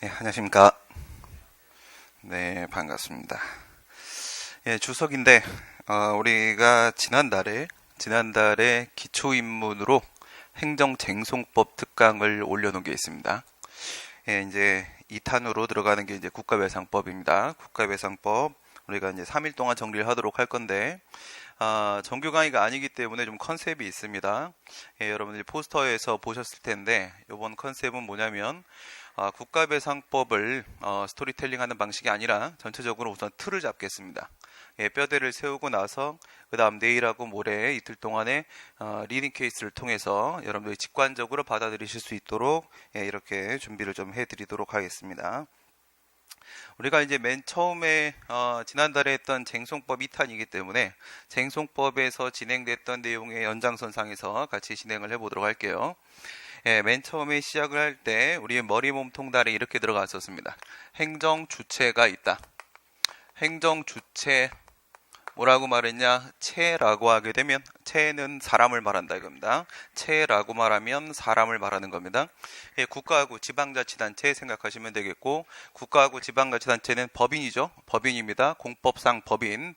네, 안녕하십니까. 네, 반갑습니다. 예, 주석인데, 우리가 지난달에 기초입문으로 행정쟁송법 특강을 올려놓은 게 있습니다. 예, 이제 2탄으로 들어가는 게 이제 국가배상법입니다. 국가배상법. 우리가 이제 3일 동안 정리를 하도록 할 건데, 정규 강의가 아니기 때문에 좀 컨셉이 있습니다. 예, 여러분들이 포스터에서 보셨을 텐데, 이번 컨셉은 뭐냐면, 국가배상법을 스토리텔링 하는 방식이 아니라 전체적으로 우선 틀을 잡겠습니다. 예, 뼈대를 세우고 나서 그 다음 내일하고 모레 이틀 동안의 리딩 케이스를 통해서 여러분들이 직관적으로 받아들이실 수 있도록 예, 이렇게 준비를 좀 해드리도록 하겠습니다. 우리가 이제 맨 처음에 지난달에 했던 쟁송법 2탄이기 때문에 쟁송법에서 진행됐던 내용의 연장선상에서 같이 진행을 해보도록 할게요. 예, 맨 처음에 시작을 할 때 우리의 머리, 몸, 통, 달에 이렇게 들어갔었습니다. 행정 주체가 있다. 행정 주체 뭐라고 말했냐? 체라고 하게 되면 체는 사람을 말한다 이겁니다. 체라고 말하면 사람을 말하는 겁니다. 예, 국가하고 지방자치단체 생각하시면 되겠고, 국가하고 지방자치단체는 법인이죠. 법인입니다. 공법상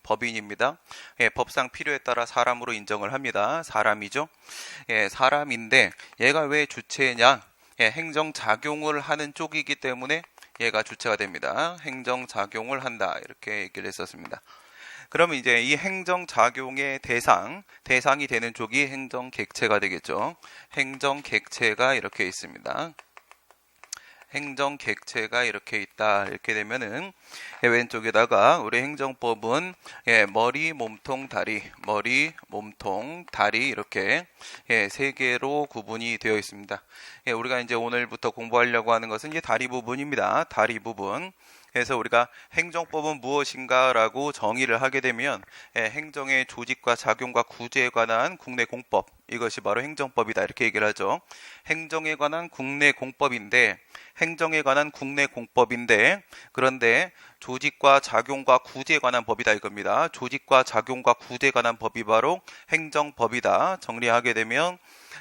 법인입니다. 예, 법상 필요에 따라 사람으로 인정을 합니다. 사람이죠. 예, 사람인데 얘가 왜 주체냐? 예, 행정작용을 하는 쪽이기 때문에 얘가 주체가 됩니다. 행정작용을 한다 이렇게 얘기를 했었습니다. 그러면 이제 이 행정작용의 대상이 되는 쪽이 행정객체가 되겠죠. 행정객체가 이렇게 있습니다. 행정객체가 이렇게 있다. 이렇게 되면은 왼쪽에다가 우리 행정법은 머리, 몸통, 다리 이렇게 세 개로 구분이 되어 있습니다. 우리가 이제 오늘부터 공부하려고 하는 것은 이제 다리 부분입니다. 다리 부분. 그래서 우리가 행정법은 무엇인가라고 정의를 하게 되면 행정의 조직과 작용과 구제에 관한 국내 공법, 이것이 바로 행정법이다 이렇게 얘기를 하죠. 행정에 관한 국내 공법인데 그런데 조직과 작용과 구제에 관한 법이다 이겁니다. 조직과 작용과 구제에 관한 법이 바로 행정법이다. 정리하게 되면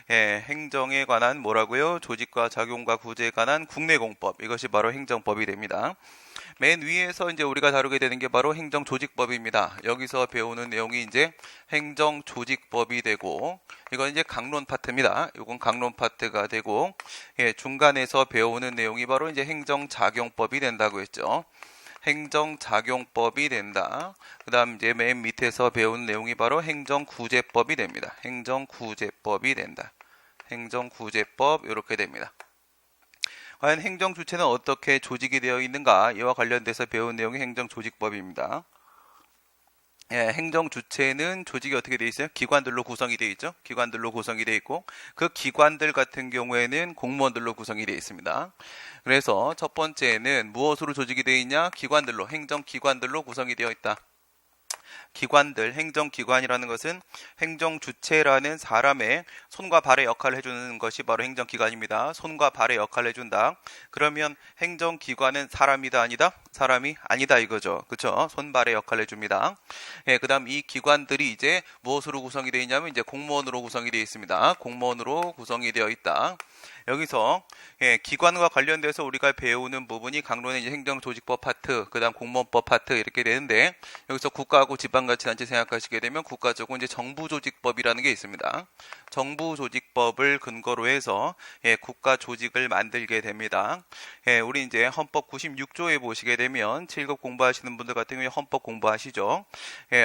행정에 관한 뭐라고요? 조직과 작용과 구제에 관한 국내 공법, 이것이 바로 행정법이 됩니다. 맨 위에서 이제 우리가 다루게 되는 게 바로 행정조직법입니다. 여기서 배우는 내용이 이제 행정조직법이 되고, 이건 이제 강론 파트입니다. 이건 강론 파트가 되고, 중간에서 배우는 내용이 바로 이제 행정작용법이 된다고 했죠. 행정작용법이 된다. 그 다음 이제 맨 밑에서 배우는 내용이 바로 행정구제법이 됩니다. 행정구제법이 된다. 행정구제법 이렇게 됩니다. 과연 행정주체는 어떻게 조직이 되어 있는가? 이와 관련돼서 배운 내용이 행정조직법입니다. 행정주체는 조직이 어떻게 되어 있어요? 기관들로 구성이 되어 있죠. 기관들로 구성이 되어 있고, 그 기관들 같은 경우에는 공무원들로 구성이 되어 있습니다. 그래서 첫 번째는 무엇으로 조직이 되어 있냐? 기관들로, 행정기관들로 구성이 되어 있다. 기관들, 행정기관이라는 것은 행정주체라는 사람의 손과 발의 역할을 해주는 것이 바로 행정기관입니다. 손과 발의 역할을 해준다. 그러면 행정기관은 사람이다 아니다? 사람이 아니다 이거죠. 그렇죠? 손발의 역할을 해줍니다. 그 다음 이 기관들이 이제 무엇으로 구성이 되어 있냐면 이제 공무원으로 구성이 되어 있습니다. 공무원으로 구성이 되어 있다. 여기서 기관과 관련돼서 우리가 배우는 부분이 강론의 이제 행정조직법 파트, 그 다음 공무원법 파트 이렇게 되는데, 여기서 국가하고 지방자치단체 생각하시게 되면 국가적으로 이제 정부조직법이라는 게 있습니다. 정부조직법을 근거로 해서 국가 조직을 만들게 됩니다. 우리 이제 헌법 96조에 보시게 되면 7급 공부하시는 분들 같은 경우에 헌법 공부하시죠.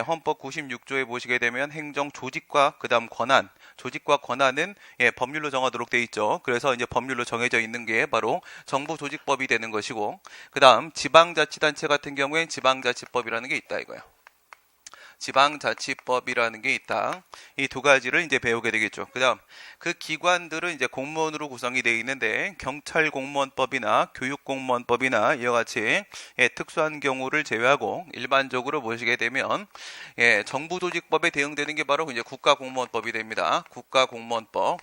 헌법 96조에 보시게 되면 행정조직과 그 다음 권한, 조직과 권한은 법률로 정하도록 돼 있죠. 그래서 이제 법률로 정해져 있는 게 바로 정부조직법이 되는 것이고, 그 다음 지방자치단체 같은 경우엔 지방자치법이라는 게 있다 이거예요. 지방자치법이라는 게 있다. 이 두 가지를 이제 배우게 되겠죠. 그 다음 그 기관들은 이제 공무원으로 구성이 되어 있는데, 경찰공무원법이나 교육공무원법이나 이와 같이 특수한 경우를 제외하고 일반적으로 보시게 되면 정부조직법에 대응되는 게 바로 이제 국가공무원법이 됩니다. 국가공무원법.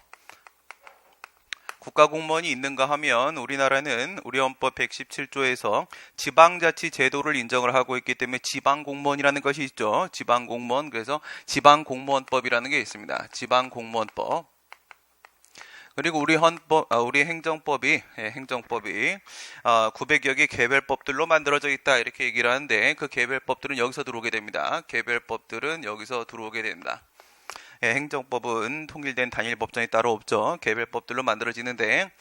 국가공무원이 있는가 하면 우리나라는 우리 헌법 117조에서 지방자치 제도를 인정을 하고 있기 때문에 지방공무원이라는 것이 있죠. 지방공무원. 그래서 지방공무원법이라는 게 있습니다. 지방공무원법. 그리고 우리 행정법이 900여 개 개별법들로 만들어져 있다 이렇게 얘기를 하는데 그 개별법들은 여기서 들어오게 됩니다. 개별법들은 여기서 들어오게 된다. 행정법은 통일된 단일 법전이 따로 없죠. 개별법들로 만들어지는데,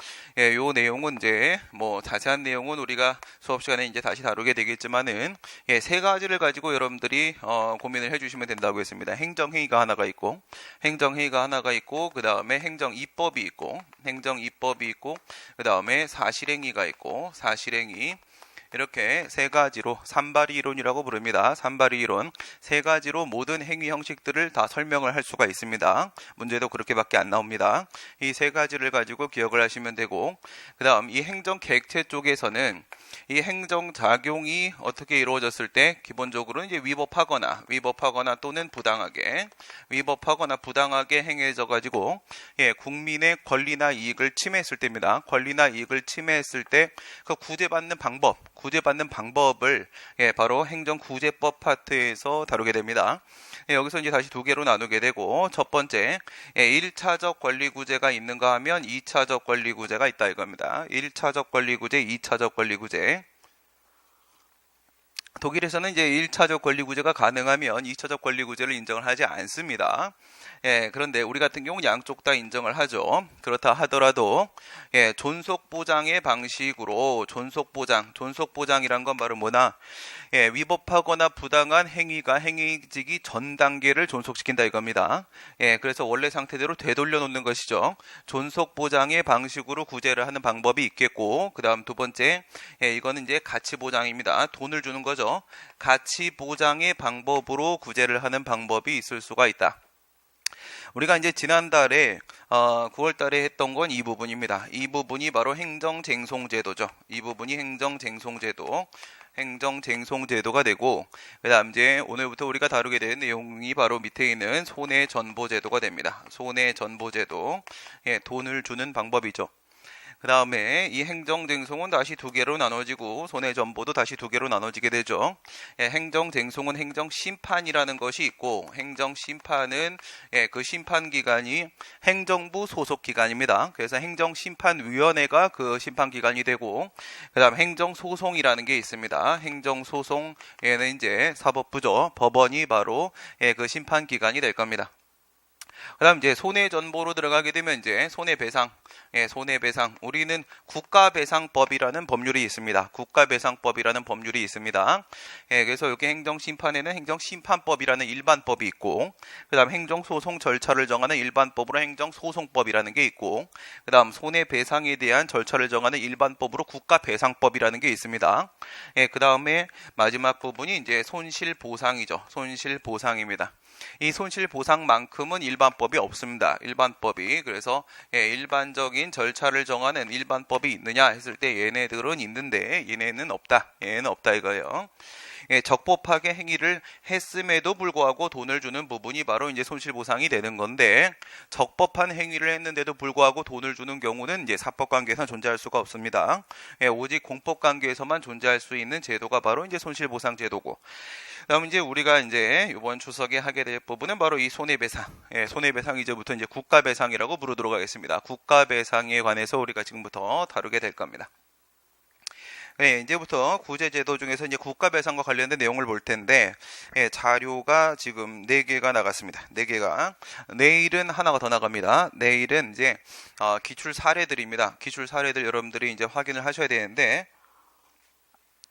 요 내용은 이제, 자세한 내용은 우리가 수업 시간에 이제 다시 다루게 되겠지만은, 세 가지를 가지고 여러분들이, 고민을 해주시면 된다고 했습니다. 행정회의가 하나가 있고, 그 다음에 행정입법이 있고, 그 다음에 사실행위가 있고, 이렇게 세 가지로 산발이 이론이라고 부릅니다. 산발이 이론 세 가지로 모든 행위 형식들을 다 설명을 할 수가 있습니다. 문제도 그렇게밖에 안 나옵니다. 이 세 가지를 가지고 기억을 하시면 되고 그 다음 이 행정객체 쪽에서는 이 행정작용이 어떻게 이루어졌을 때 기본적으로 이제 위법하거나 또는 부당하게 행해져 가지고 국민의 권리나 이익을 침해했을 때입니다. 권리나 이익을 침해했을 때 그 구제받는 방법을 바로 행정구제법 파트에서 다루게 됩니다. 여기서 이제 다시 두 개로 나누게 되고 첫 번째 1차적 권리구제가 있는가 하면 2차적 권리구제가 있다 이겁니다. 1차적 권리구제, 2차적 권리구제. 독일에서는 이제 1차적 권리구제가 가능하면 2차적 권리구제를 인정을 하지 않습니다. 그런데 우리 같은 경우는 양쪽 다 인정을 하죠. 그렇다 하더라도 존속보장의 방식으로 존속보장이란 건 바로 뭐나 위법하거나 부당한 행위가 행해지기 전 단계를 존속시킨다 이겁니다. 그래서 원래 상태대로 되돌려 놓는 것이죠. 존속보장의 방식으로 구제를 하는 방법이 있겠고 그 다음 두 번째 이거는 이제 가치보장입니다. 돈을 주는 거죠. 가치보장의 방법으로 구제를 하는 방법이 있을 수가 있다. 우리가 이제 지난달에 9월달에 했던 건 이 부분입니다. 이 부분이 바로 행정쟁송제도죠. 이 부분이 행정쟁송제도가 되고 그 다음 이제 오늘부터 우리가 다루게 될 내용이 바로 밑에 있는 손해전보제도가 됩니다. 손해전보제도 돈을 주는 방법이죠. 그 다음에 이 행정쟁송은 다시 두 개로 나눠지고 손해전보도 다시 두 개로 나눠지게 되죠. 행정쟁송은 행정심판이라는 것이 있고 행정심판은 그 심판기관이 행정부 소속기관입니다. 그래서 행정심판위원회가 그 심판기관이 되고 그 다음 행정소송이라는 게 있습니다. 행정소송에는 이제 사법부죠. 법원이 바로 그 심판기관이 될 겁니다. 그 다음 이제 손해전보로 들어가게 되면 이제 손해배상. 우리는 국가배상법이라는 법률이 있습니다. 그래서 여기 행정심판에는 행정심판법이라는 일반법이 있고, 그 다음 행정소송 절차를 정하는 일반법으로 행정소송법이라는 게 있고, 그 다음 손해배상에 대한 절차를 정하는 일반법으로 국가배상법이라는 게 있습니다. 그 다음에 마지막 부분이 이제 손실보상이죠. 손실보상입니다. 이 손실보상만큼은 일반법이 없습니다. 그래서 일반적인 절차를 정하는 일반법이 있느냐 했을 때 얘네들은 있는데 얘네는 없다 이거예요. 적법하게 행위를 했음에도 불구하고 돈을 주는 부분이 바로 이제 손실보상이 되는 건데 적법한 행위를 했는데도 불구하고 돈을 주는 경우는 이제 사법관계에서는 존재할 수가 없습니다. 오직 공법관계에서만 존재할 수 있는 제도가 바로 이제 손실보상제도고 그다음 이제 우리가 이제 이번 추석에 하게 될 부분은 바로 이 손해배상. 손해배상 이제부터 이제 국가배상이라고 부르도록 하겠습니다. 국가배상에 관해서 우리가 지금부터 다루게 될 겁니다. 이제부터 구제제도 중에서 이제 국가배상과 관련된 내용을 볼 텐데, 자료가 지금 4개가 나갔습니다. 4개가. 내일은 하나가 더 나갑니다. 내일은 이제, 기출 사례들입니다. 기출 사례들 여러분들이 이제 확인을 하셔야 되는데,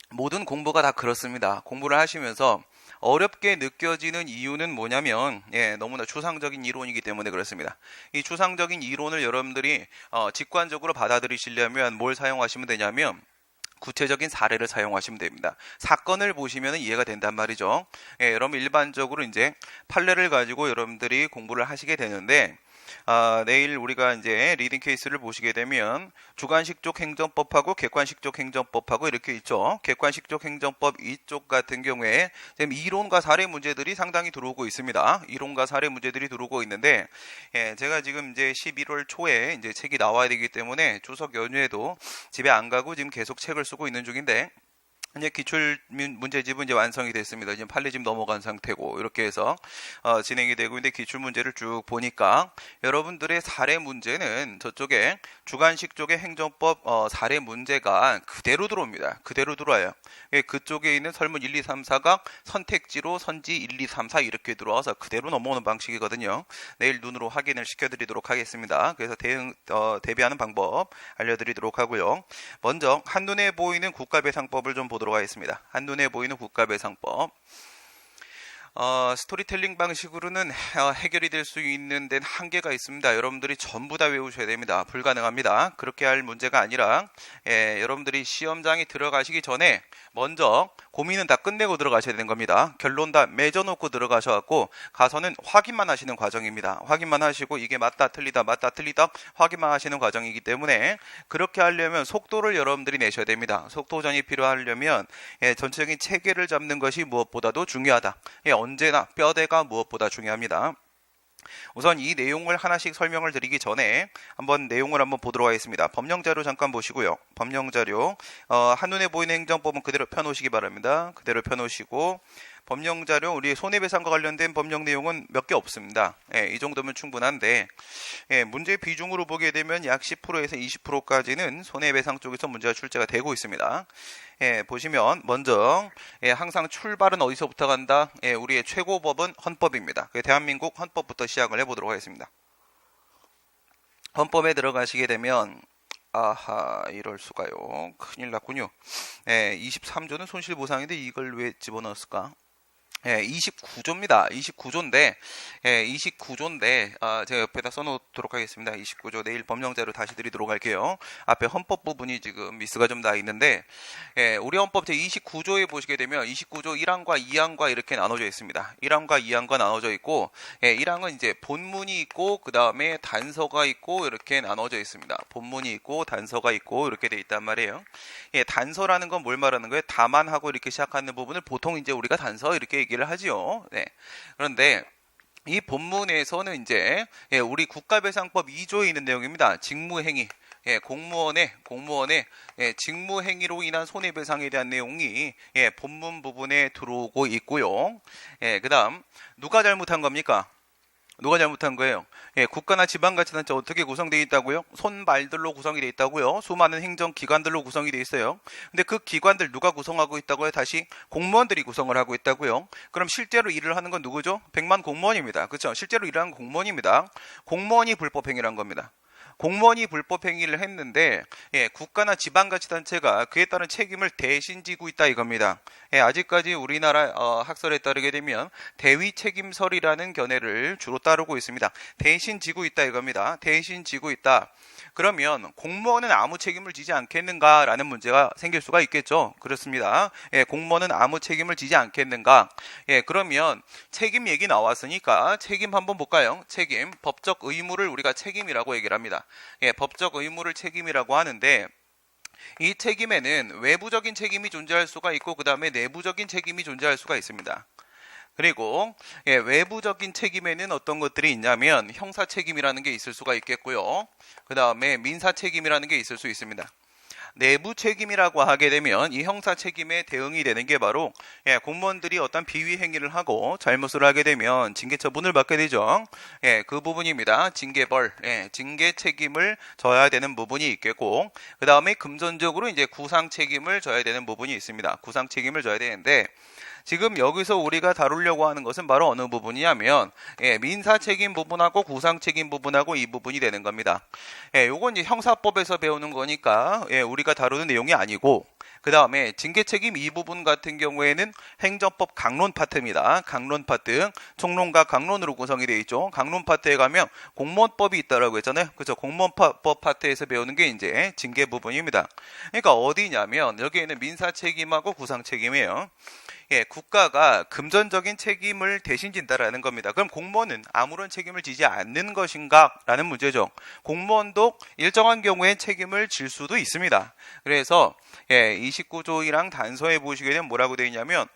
모든 공부가 다 그렇습니다. 공부를 하시면서 어렵게 느껴지는 이유는 뭐냐면 너무나 추상적인 이론이기 때문에 그렇습니다. 이 추상적인 이론을 여러분들이 직관적으로 받아들이시려면 뭘 사용하시면 되냐면 구체적인 사례를 사용하시면 됩니다. 사건을 보시면 이해가 된단 말이죠. 여러분 일반적으로 이제 판례를 가지고 여러분들이 공부를 하시게 되는데 내일 우리가 이제 리딩 케이스를 보시게 되면 주관식 쪽 행정법하고 객관식 쪽 행정법하고 이렇게 있죠. 객관식 쪽 행정법 이쪽 같은 경우에 지금 이론과 사례 문제들이 상당히 들어오고 있습니다. 이론과 사례 문제들이 들어오고 있는데 제가 지금 이제 11월 초에 이제 책이 나와야 되기 때문에 추석 연휴에도 집에 안 가고 지금 계속 책을 쓰고 있는 중인데 이제 기출 문제집은 이제 완성이 됐습니다. 지금 판례집 넘어간 상태고 이렇게 해서 진행이 되고 있는데 기출 문제를 쭉 보니까 여러분들의 사례 문제는 저쪽에 주관식 쪽의 행정법 사례 문제가 그대로 들어옵니다. 그대로 들어와요. 그쪽에 있는 설문 1, 2, 3, 4가 선택지로 선지 1, 2, 3, 4 이렇게 들어와서 그대로 넘어오는 방식이거든요. 내일 눈으로 확인을 시켜드리도록 하겠습니다. 그래서 대비하는 방법 알려드리도록 하고요. 먼저 한눈에 보이는 국가배상법을 좀 보도록 하겠습니다. 한눈에 보이는 국가배상법. 스토리텔링 방식으로는 해결이 될 수 있는 데는 한계가 있습니다. 여러분들이 전부 다 외우셔야 됩니다. 불가능합니다. 그렇게 할 문제가 아니라 여러분들이 시험장에 들어가시기 전에 먼저 고민은 다 끝내고 들어가셔야 되는 겁니다. 결론 다 맺어놓고 들어가셔갖고 가서는 확인만 하시는 과정입니다. 확인만 하시고 이게 맞다 틀리다 맞다 틀리다 확인만 하시는 과정이기 때문에 그렇게 하려면 속도를 여러분들이 내셔야 됩니다. 속도전이 필요하려면 전체적인 체계를 잡는 것이 무엇보다도 중요하다. 언제나 뼈대가 무엇보다 중요합니다. 우선 이 내용을 하나씩 설명을 드리기 전에 내용을 한번 보도록 하겠습니다. 법령자료 잠깐 보시고요. 법령자료 한눈에 보이는 행정법은 그대로 펴놓으시기 바랍니다. 그대로 펴놓으시고 법령자료 우리 손해배상과 관련된 법령 내용은 몇 개 없습니다. 이 정도면 충분한데 문제 비중으로 보게 되면 약 10%에서 20%까지는 손해배상 쪽에서 문제가 출제가 되고 있습니다. 보시면 먼저 항상 출발은 어디서부터 간다? 우리의 최고법은 헌법입니다. 대한민국 헌법부터 시작을 해보도록 하겠습니다. 헌법에 들어가시게 되면 이럴 수가요. 큰일 났군요. 23조는 손실보상인데 이걸 왜 집어넣었을까? 29조입니다. 29조인데 제가 옆에다 써놓도록 하겠습니다. 29조 내일 법령자료 다시 드리도록 할게요. 앞에 헌법 부분이 지금 미스가 좀 나 있는데 우리 헌법 제29조에 보시게 되면 29조 1항과 2항과 이렇게 나눠져 있습니다. 1항과 2항과 나눠져 있고 1항은 이제 본문이 있고 그 다음에 단서가 있고 이렇게 나눠져 있습니다. 본문이 있고 단서가 있고 이렇게 돼 있단 말이에요. 단서라는 건 뭘 말하는 거예요? 다만하고 이렇게 시작하는 부분을 보통 이제 우리가 단서 이렇게 얘기를 하지요. 그런데 이 본문에서는 이제 우리 국가배상법 2조에 있는 내용입니다. 직무행위. 공무원의 직무행위로 인한 손해배상에 대한 내용이 본문 부분에 들어오고 있고요. 그 다음 누가 잘못한 겁니까? 누가 잘못한 거예요? 국가나 지방자치단체 어떻게 구성되어 있다고요? 손발들로 구성이 되어 있다고요? 수많은 행정기관들로 구성이 되어 있어요. 근데 그 기관들 누가 구성하고 있다고요? 다시 공무원들이 구성을 하고 있다고요? 그럼 실제로 일을 하는 건 누구죠? 100만 공무원입니다. 그렇죠? 실제로 일하는 공무원입니다. 공무원이 불법행위를 한 겁니다. 공무원이 불법행위를 했는데 국가나 지방자치단체가 그에 따른 책임을 대신 지고 있다 이겁니다. 아직까지 우리나라 학설에 따르게 되면 대위책임설이라는 견해를 주로 따르고 있습니다. 대신 지고 있다 이겁니다. 대신 지고 있다. 그러면 공무원은 아무 책임을 지지 않겠는가라는 문제가 생길 수가 있겠죠. 그렇습니다. 공무원은 아무 책임을 지지 않겠는가. 그러면 책임 얘기 나왔으니까 책임 한번 볼까요? 책임, 법적 의무를 우리가 책임이라고 얘기를 합니다. 법적 의무를 책임이라고 하는데 이 책임에는 외부적인 책임이 존재할 수가 있고 그 다음에 내부적인 책임이 존재할 수가 있습니다. 그리고 외부적인 책임에는 어떤 것들이 있냐면 형사 책임이라는 게 있을 수가 있겠고요. 그 다음에 민사 책임이라는 게 있을 수 있습니다. 내부 책임이라고 하게 되면 이 형사 책임에 대응이 되는 게 바로 공무원들이 어떤 비위 행위를 하고 잘못을 하게 되면 징계 처분을 받게 되죠. 그 부분입니다. 징계벌, 징계 책임을 져야 되는 부분이 있겠고 그 다음에 금전적으로 이제 구상 책임을 져야 되는 부분이 있습니다. 구상 책임을 져야 되는데 지금 여기서 우리가 다루려고 하는 것은 바로 어느 부분이냐면 민사 책임 부분하고 구상 책임 부분하고 이 부분이 되는 겁니다. 요건 이제 형사법에서 배우는 거니까 우리가 다루는 내용이 아니고 그 다음에 징계책임 이 부분 같은 경우에는 행정법 강론 파트입니다. 강론 파트, 총론과 강론으로 구성이 되어 있죠. 강론 파트에 가면 공무원법이 있다라고 했잖아요. 그렇죠? 공무원법 파트에서 배우는 게 이제 징계 부분입니다. 그러니까 어디냐면 여기에는 민사 책임하고 구상 책임이에요. 국가가 금전적인 책임을 대신 진다라는 겁니다. 그럼 공무원은 아무런 책임을 지지 않는 것인가? 라는 문제죠. 공무원도 일정한 경우에 책임을 질 수도 있습니다. 그래서 29조이랑 단서에 보시게 되면 뭐라고 되어 있냐면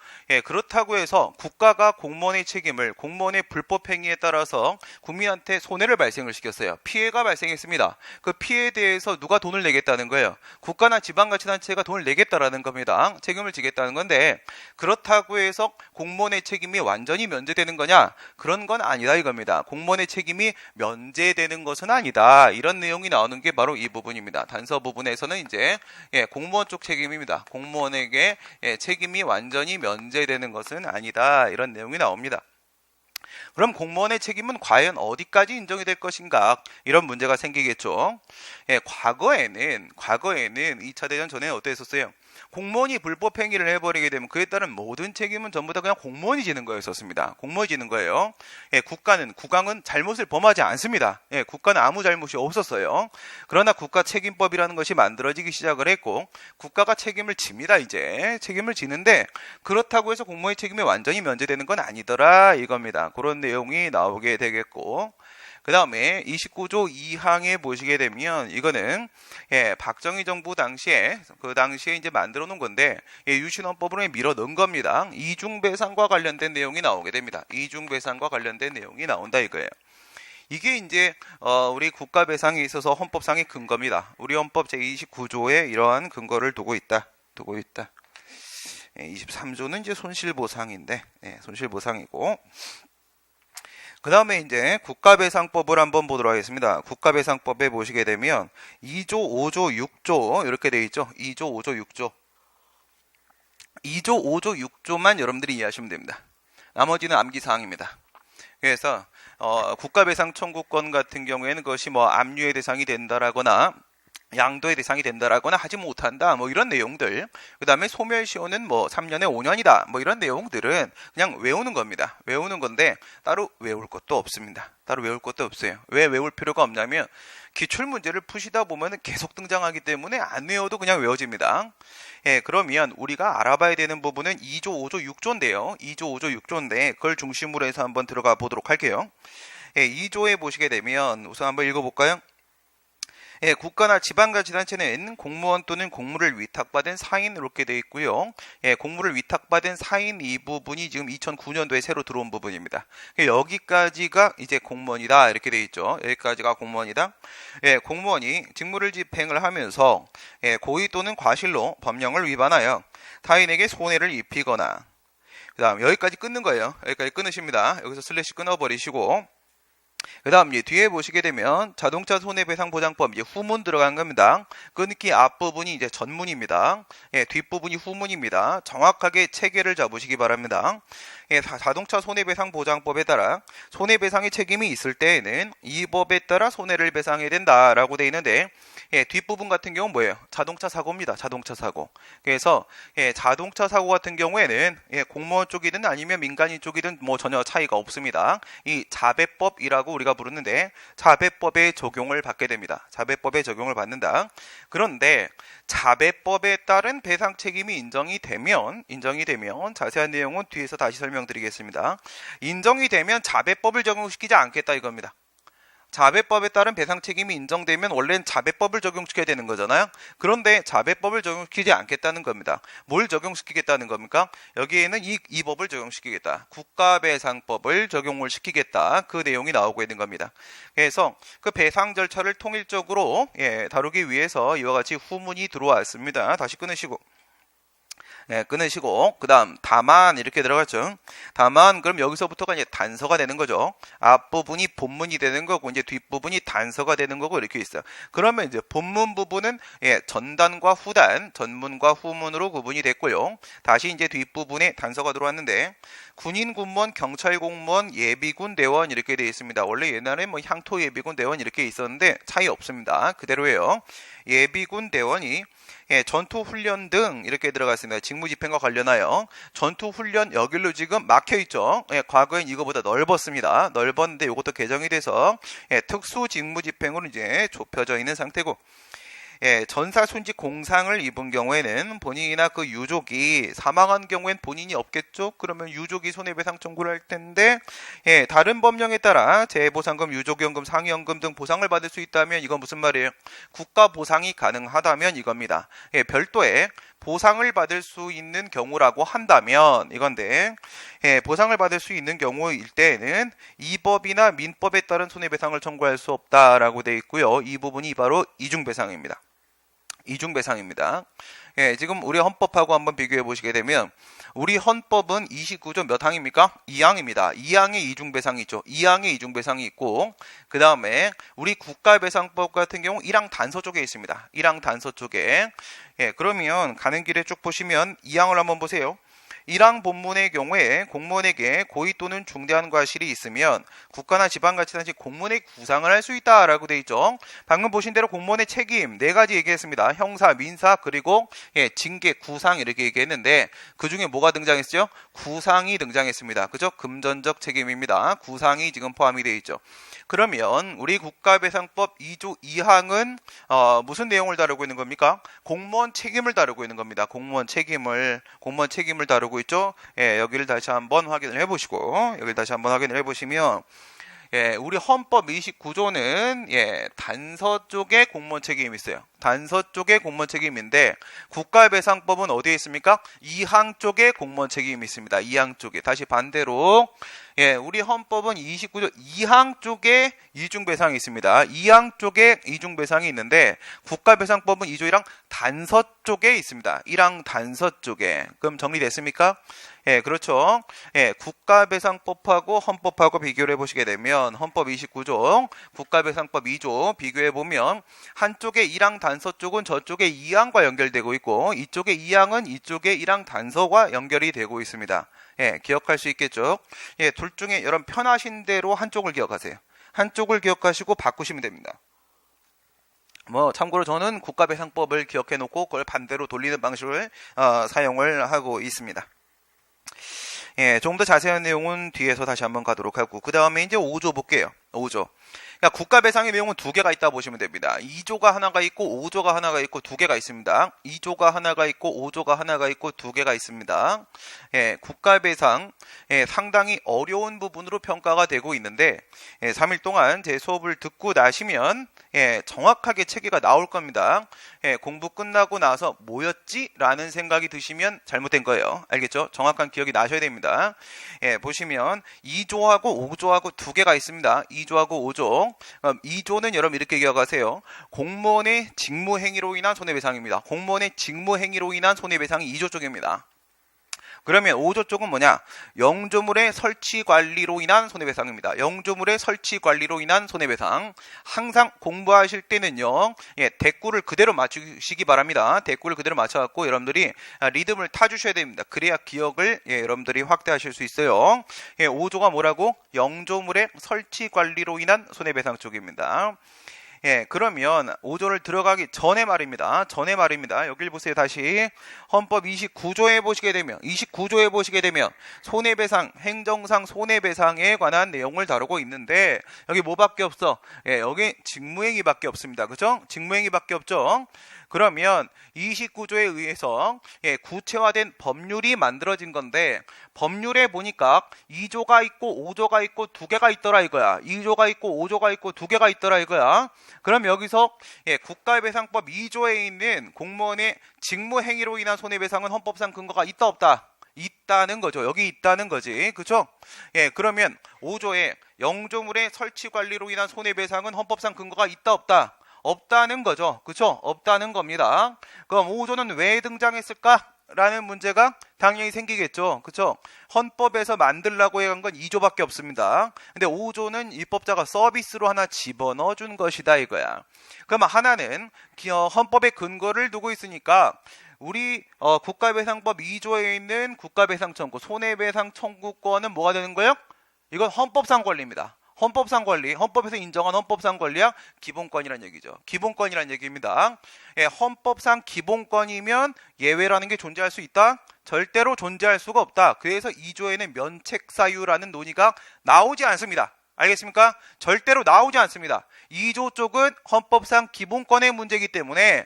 그렇다고 해서 국가가 공무원의 책임을 공무원의 불법 행위에 따라서 국민한테 손해를 발생을 시켰어요. 피해가 발생했습니다. 그 피해에 대해서 누가 돈을 내겠다는 거예요? 국가나 지방자치단체가 돈을 내겠다라는 겁니다. 책임을 지겠다는 건데 그렇다고 해서 공무원의 책임이 완전히 면제되는 거냐? 그런 건 아니다 이겁니다. 공무원의 책임이 면제되는 것은 아니다. 이런 내용이 나오는 게 바로 이 부분입니다. 단서 부분에서는 이제 공무원 쪽 책임입니다. 공무원에게 책임이 완전히 면제되는 것은 아니다. 이런 내용이 나옵니다. 그럼 공무원의 책임은 과연 어디까지 인정이 될 것인가? 이런 문제가 생기겠죠. 과거에는 2차 대전 전에 어땠었어요? 공무원이 불법 행위를 해버리게 되면 그에 따른 모든 책임은 전부 다 그냥 공무원이 지는 거였었습니다. 공무원이 지는 거예요. 국왕은 잘못을 범하지 않습니다. 국가는 아무 잘못이 없었어요. 그러나 국가 책임법이라는 것이 만들어지기 시작을 했고 국가가 책임을 집니다. 이제 책임을 지는데 그렇다고 해서 공무원의 책임이 완전히 면제되는 건 아니더라 이겁니다. 그런 내용이 나오게 되겠고 그 다음에 29조 2항에 보시게 되면 이거는 박정희 정부 당시에 이제 만들어 놓은 건데 유신헌법으로 밀어 넣은 겁니다. 이중배상과 관련된 내용이 나오게 됩니다. 이중배상과 관련된 내용이 나온다 이거예요. 이게 이제 우리 국가배상에 있어서 헌법상의 근거입니다. 우리 헌법 제29조에 이러한 근거를 두고 있다. 23조는 이제 손실보상인데 손실보상이고 그 다음에 이제 국가배상법을 한번 보도록 하겠습니다. 국가배상법에 보시게 되면 2조, 5조, 6조 이렇게 되어 있죠. 2조, 5조, 6조 2조, 5조, 6조만 여러분들이 이해하시면 됩니다. 나머지는 암기사항입니다. 그래서 국가배상 청구권 같은 경우에는 그것이 뭐 압류의 대상이 된다라거나 양도의 대상이 된다라거나 하지 못한다 뭐 이런 내용들 그 다음에 소멸시효는 뭐 3년에 5년이다 뭐 이런 내용들은 그냥 외우는 겁니다. 외우는 건데 따로 외울 것도 없습니다. 따로 외울 것도 없어요. 왜 외울 필요가 없냐면 기출문제를 푸시다 보면 계속 등장하기 때문에 안 외워도 그냥 외워집니다. 그러면 우리가 알아봐야 되는 부분은 2조, 5조, 6조인데요. 2조, 5조, 6조인데 그걸 중심으로 해서 한번 들어가 보도록 할게요. 2조에 보시게 되면 우선 한번 읽어볼까요? 국가나 지방자치단체는 공무원 또는 공무를 위탁받은 사인 이렇게 되어 있고요. 공무를 위탁받은 사인 이 부분이 지금 2009년도에 새로 들어온 부분입니다. 여기까지가 이제 공무원이다 이렇게 되어 있죠. 여기까지가 공무원이다. 공무원이 직무를 집행을 하면서 고의 또는 과실로 법령을 위반하여 타인에게 손해를 입히거나 그 다음 여기까지 끊는 거예요. 여기까지 끊으십니다. 여기서 슬래시 끊어버리시고 그 다음 뒤에 보시게 되면 자동차 손해배상보장법 이제 후문 들어간 겁니다. 끊기 앞부분이 이제 전문입니다. 뒷부분이 후문입니다. 정확하게 체계를 잡으시기 바랍니다. 자동차 손해배상보장법에 따라 손해배상의 책임이 있을 때에는 이 법에 따라 손해를 배상해야 된다라고 되어 있는데 뒷부분 같은 경우는 뭐예요? 자동차 사고입니다. 자동차 사고. 그래서 자동차 사고 같은 경우에는 공무원 쪽이든 아니면 민간인 쪽이든 뭐 전혀 차이가 없습니다. 이 자배법이라고 우리가 부르는데 자배법에 적용을 받게 됩니다. 자배법에 적용을 받는다. 그런데 자배법에 따른 배상 책임이 인정이 되면 자세한 내용은 뒤에서 다시 설명드리겠습니다. 인정이 되면 자배법을 적용시키지 않겠다 이겁니다. 자배법에 따른 배상 책임이 인정되면 원래는 자배법을 적용시켜야 되는 거잖아요. 그런데 자배법을 적용시키지 않겠다는 겁니다. 뭘 적용시키겠다는 겁니까? 여기에는 이 법을 적용시키겠다. 국가배상법을 적용을 시키겠다. 그 내용이 나오고 있는 겁니다. 그래서 그 배상 절차를 통일적으로 다루기 위해서 이와 같이 후문이 들어왔습니다. 다시 끊으시고 그 다음 다만 이렇게 들어갔죠. 다만 그럼 여기서부터가 이제 단서가 되는 거죠. 앞부분이 본문이 되는 거고 이제 뒷부분이 단서가 되는 거고 이렇게 있어요. 그러면 이제 본문 부분은 전단과 후단, 전문과 후문으로 구분이 됐고요. 다시 이제 뒷부분에 단서가 들어왔는데 군인, 군무원, 경찰 공무원, 예비군 대원 이렇게 되어 있습니다. 원래 옛날에 뭐 향토 예비군 대원 이렇게 있었는데 차이 없습니다. 그대로예요. 예비군 대원이 전투훈련 등 이렇게 들어갔습니다. 직무집행과 관련하여 전투훈련 여기로 지금 막혀있죠. 과거엔 이거보다 넓었습니다. 넓었는데 이것도 개정이 돼서 특수직무집행으로 이제 좁혀져 있는 상태고 전사손직 공상을 입은 경우에는 본인이나 그 유족이 사망한 경우엔 본인이 없겠죠. 그러면 유족이 손해배상 청구를 할 텐데 다른 법령에 따라 재해보상금, 유족연금, 상여연금 등 보상을 받을 수 있다면 이건 무슨 말이에요? 국가 보상이 가능하다면 이겁니다. 별도의 보상을 받을 수 있는 경우라고 한다면 이건데 보상을 받을 수 있는 경우일 때에는 이 법이나 민법에 따른 손해배상을 청구할 수 없다라고 되어 있고요. 이 부분이 바로 이중배상입니다. 이중배상입니다. 지금 우리 헌법하고 한번 비교해 보시게 되면 우리 헌법은 29조 몇 항입니까? 2항입니다. 2항에 이중배상이 있죠. 2항에 이중배상이 있고 그 다음에 우리 국가배상법 같은 경우 1항 단서 쪽에 있습니다. 1항 단서 쪽에 그러면 가는 길에 쭉 보시면 2항을 한번 보세요. 1항 본문의 경우에 공무원에게 고의 또는 중대한 과실이 있으면 국가나 지방자치단체 공무원에 구상을 할 수 있다라고 되어 있죠. 방금 보신 대로 공무원의 책임 4가지 얘기했습니다. 형사, 민사, 그리고 징계, 구상 이렇게 얘기했는데 그 중에 뭐가 등장했죠? 구상이 등장했습니다. 그죠? 금전적 책임입니다. 구상이 지금 포함이 되어 있죠. 그러면 우리 국가배상법 2조 2항은 무슨 내용을 다루고 있는 겁니까? 공무원 책임을 다루고 있는 겁니다. 공무원 책임을 다루고 있죠. 여기를 다시 한번 확인을 해보시고 우리 헌법 29조는 단서 쪽에 공무원 책임이 있어요. 단서 쪽에 공무원 책임인데 국가배상법은 어디에 있습니까? 2항 쪽에 공무원 책임이 있습니다. 2항 쪽에. 다시 반대로 우리 헌법은 29조 2항 쪽에 이중배상이 있습니다. 2항 쪽에 이중배상이 있는데 국가배상법은 2조 1항 단서 쪽에 있습니다. 1항 단서 쪽에. 그럼 정리됐습니까? 그렇죠. 국가배상법하고 헌법하고 비교를 해보시게 되면 헌법 29조, 국가배상법 2조 비교해보면 한쪽에 1항 단서 쪽은 저쪽에 2항과 연결되고 있고 이쪽에 2항은 이쪽에 1항 단서와 연결이 되고 있습니다. 기억할 수 있겠죠. 둘 중에 여러분 편하신 대로 한쪽을 기억하세요. 한쪽을 기억하시고 바꾸시면 됩니다. 참고로 저는 국가배상법을 기억해 놓고 그걸 반대로 돌리는 방식을 사용을 하고 있습니다. 조금 더 자세한 내용은 뒤에서 다시 한번 가도록 하고 그 다음에 이제 5조 볼게요. 5조. 그러니까 국가배상의 내용은 2개가 있다 보시면 됩니다. 2조가 하나가 있고 5조가 하나가 있고 2개가 있습니다. 2조가 하나가 있고 5조가 하나가 있고 2개가 있습니다. 국가배상 상당히 어려운 부분으로 평가가 되고 있는데 3일 동안 제 수업을 듣고 나시면 정확하게 체계가 나올 겁니다. 공부 끝나고 나서 뭐였지? 라는 생각이 드시면 잘못된 거예요. 알겠죠? 정확한 기억이 나셔야 됩니다. 보시면 2조하고 5조하고 2개가 있습니다. 2조하고 5조. 2조는 여러분 이렇게 기억하세요. 공무원의 직무행위로 인한 손해배상입니다. 공무원의 직무행위로 인한 손해배상이 2조 쪽입니다. 그러면 5조 쪽은 뭐냐? 영조물의 설치관리로 인한 손해배상입니다. 영조물의 설치관리로 인한 손해배상. 항상 공부하실 때는요, 대꾸를 그대로 맞추시기 바랍니다. 대꾸를 그대로 맞춰갖고 여러분들이 리듬을 타주셔야 됩니다. 그래야 기억을 여러분들이 확대하실 수 있어요. 5조가 뭐라고? 영조물의 설치관리로 인한 손해배상 쪽입니다. 그러면 5조를 들어가기 전에 말입니다. 여길 보세요. 다시 헌법 29조에 보시게 되면 손해배상, 행정상 손해배상에 관한 내용을 다루고 있는데 여기 뭐밖에 없어? 여기 직무행위밖에 없습니다. 그죠? 직무행위밖에 없죠? 그러면 29조에 의해서 구체화된 법률이 만들어진 건데 법률에 보니까 2조가 있고 5조가 있고 2개가 있더라 이거야. 2조가 있고 5조가 있고 2개가 있더라 이거야. 그럼 여기서 국가배상법 2조에 있는 공무원의 직무행위로 인한 손해배상은 헌법상 근거가 있다 없다? 있다는 거죠. 여기 있다는 거지. 그렇죠? 그러면 5조에 영조물의 설치관리로 인한 손해배상은 헌법상 근거가 있다 없다? 없다는 거죠. 그렇죠? 없다는 겁니다. 그럼 5조는 왜 등장했을까? 라는 문제가 당연히 생기겠죠. 그렇죠? 헌법에서 만들라고 한 건 2조밖에 없습니다. 근데 5조는 입법자가 서비스로 하나 집어넣어 준 것이다 이거야. 그럼 하나는 헌법의 근거를 두고 있으니까 우리 국가배상법 2조에 있는 국가배상 청구, 손해배상 청구권은 뭐가 되는 거예요? 이건 헌법상 권리입니다. 헌법상 권리, 헌법에서 인정한 헌법상 권리야 기본권이란 얘기죠. 기본권이란 얘기입니다. 헌법상 기본권이면 예외라는 게 존재할 수 있다? 절대로 존재할 수가 없다. 그래서 2조에는 면책사유라는 논의가 나오지 않습니다. 알겠습니까? 절대로 나오지 않습니다. 2조 쪽은 헌법상 기본권의 문제이기 때문에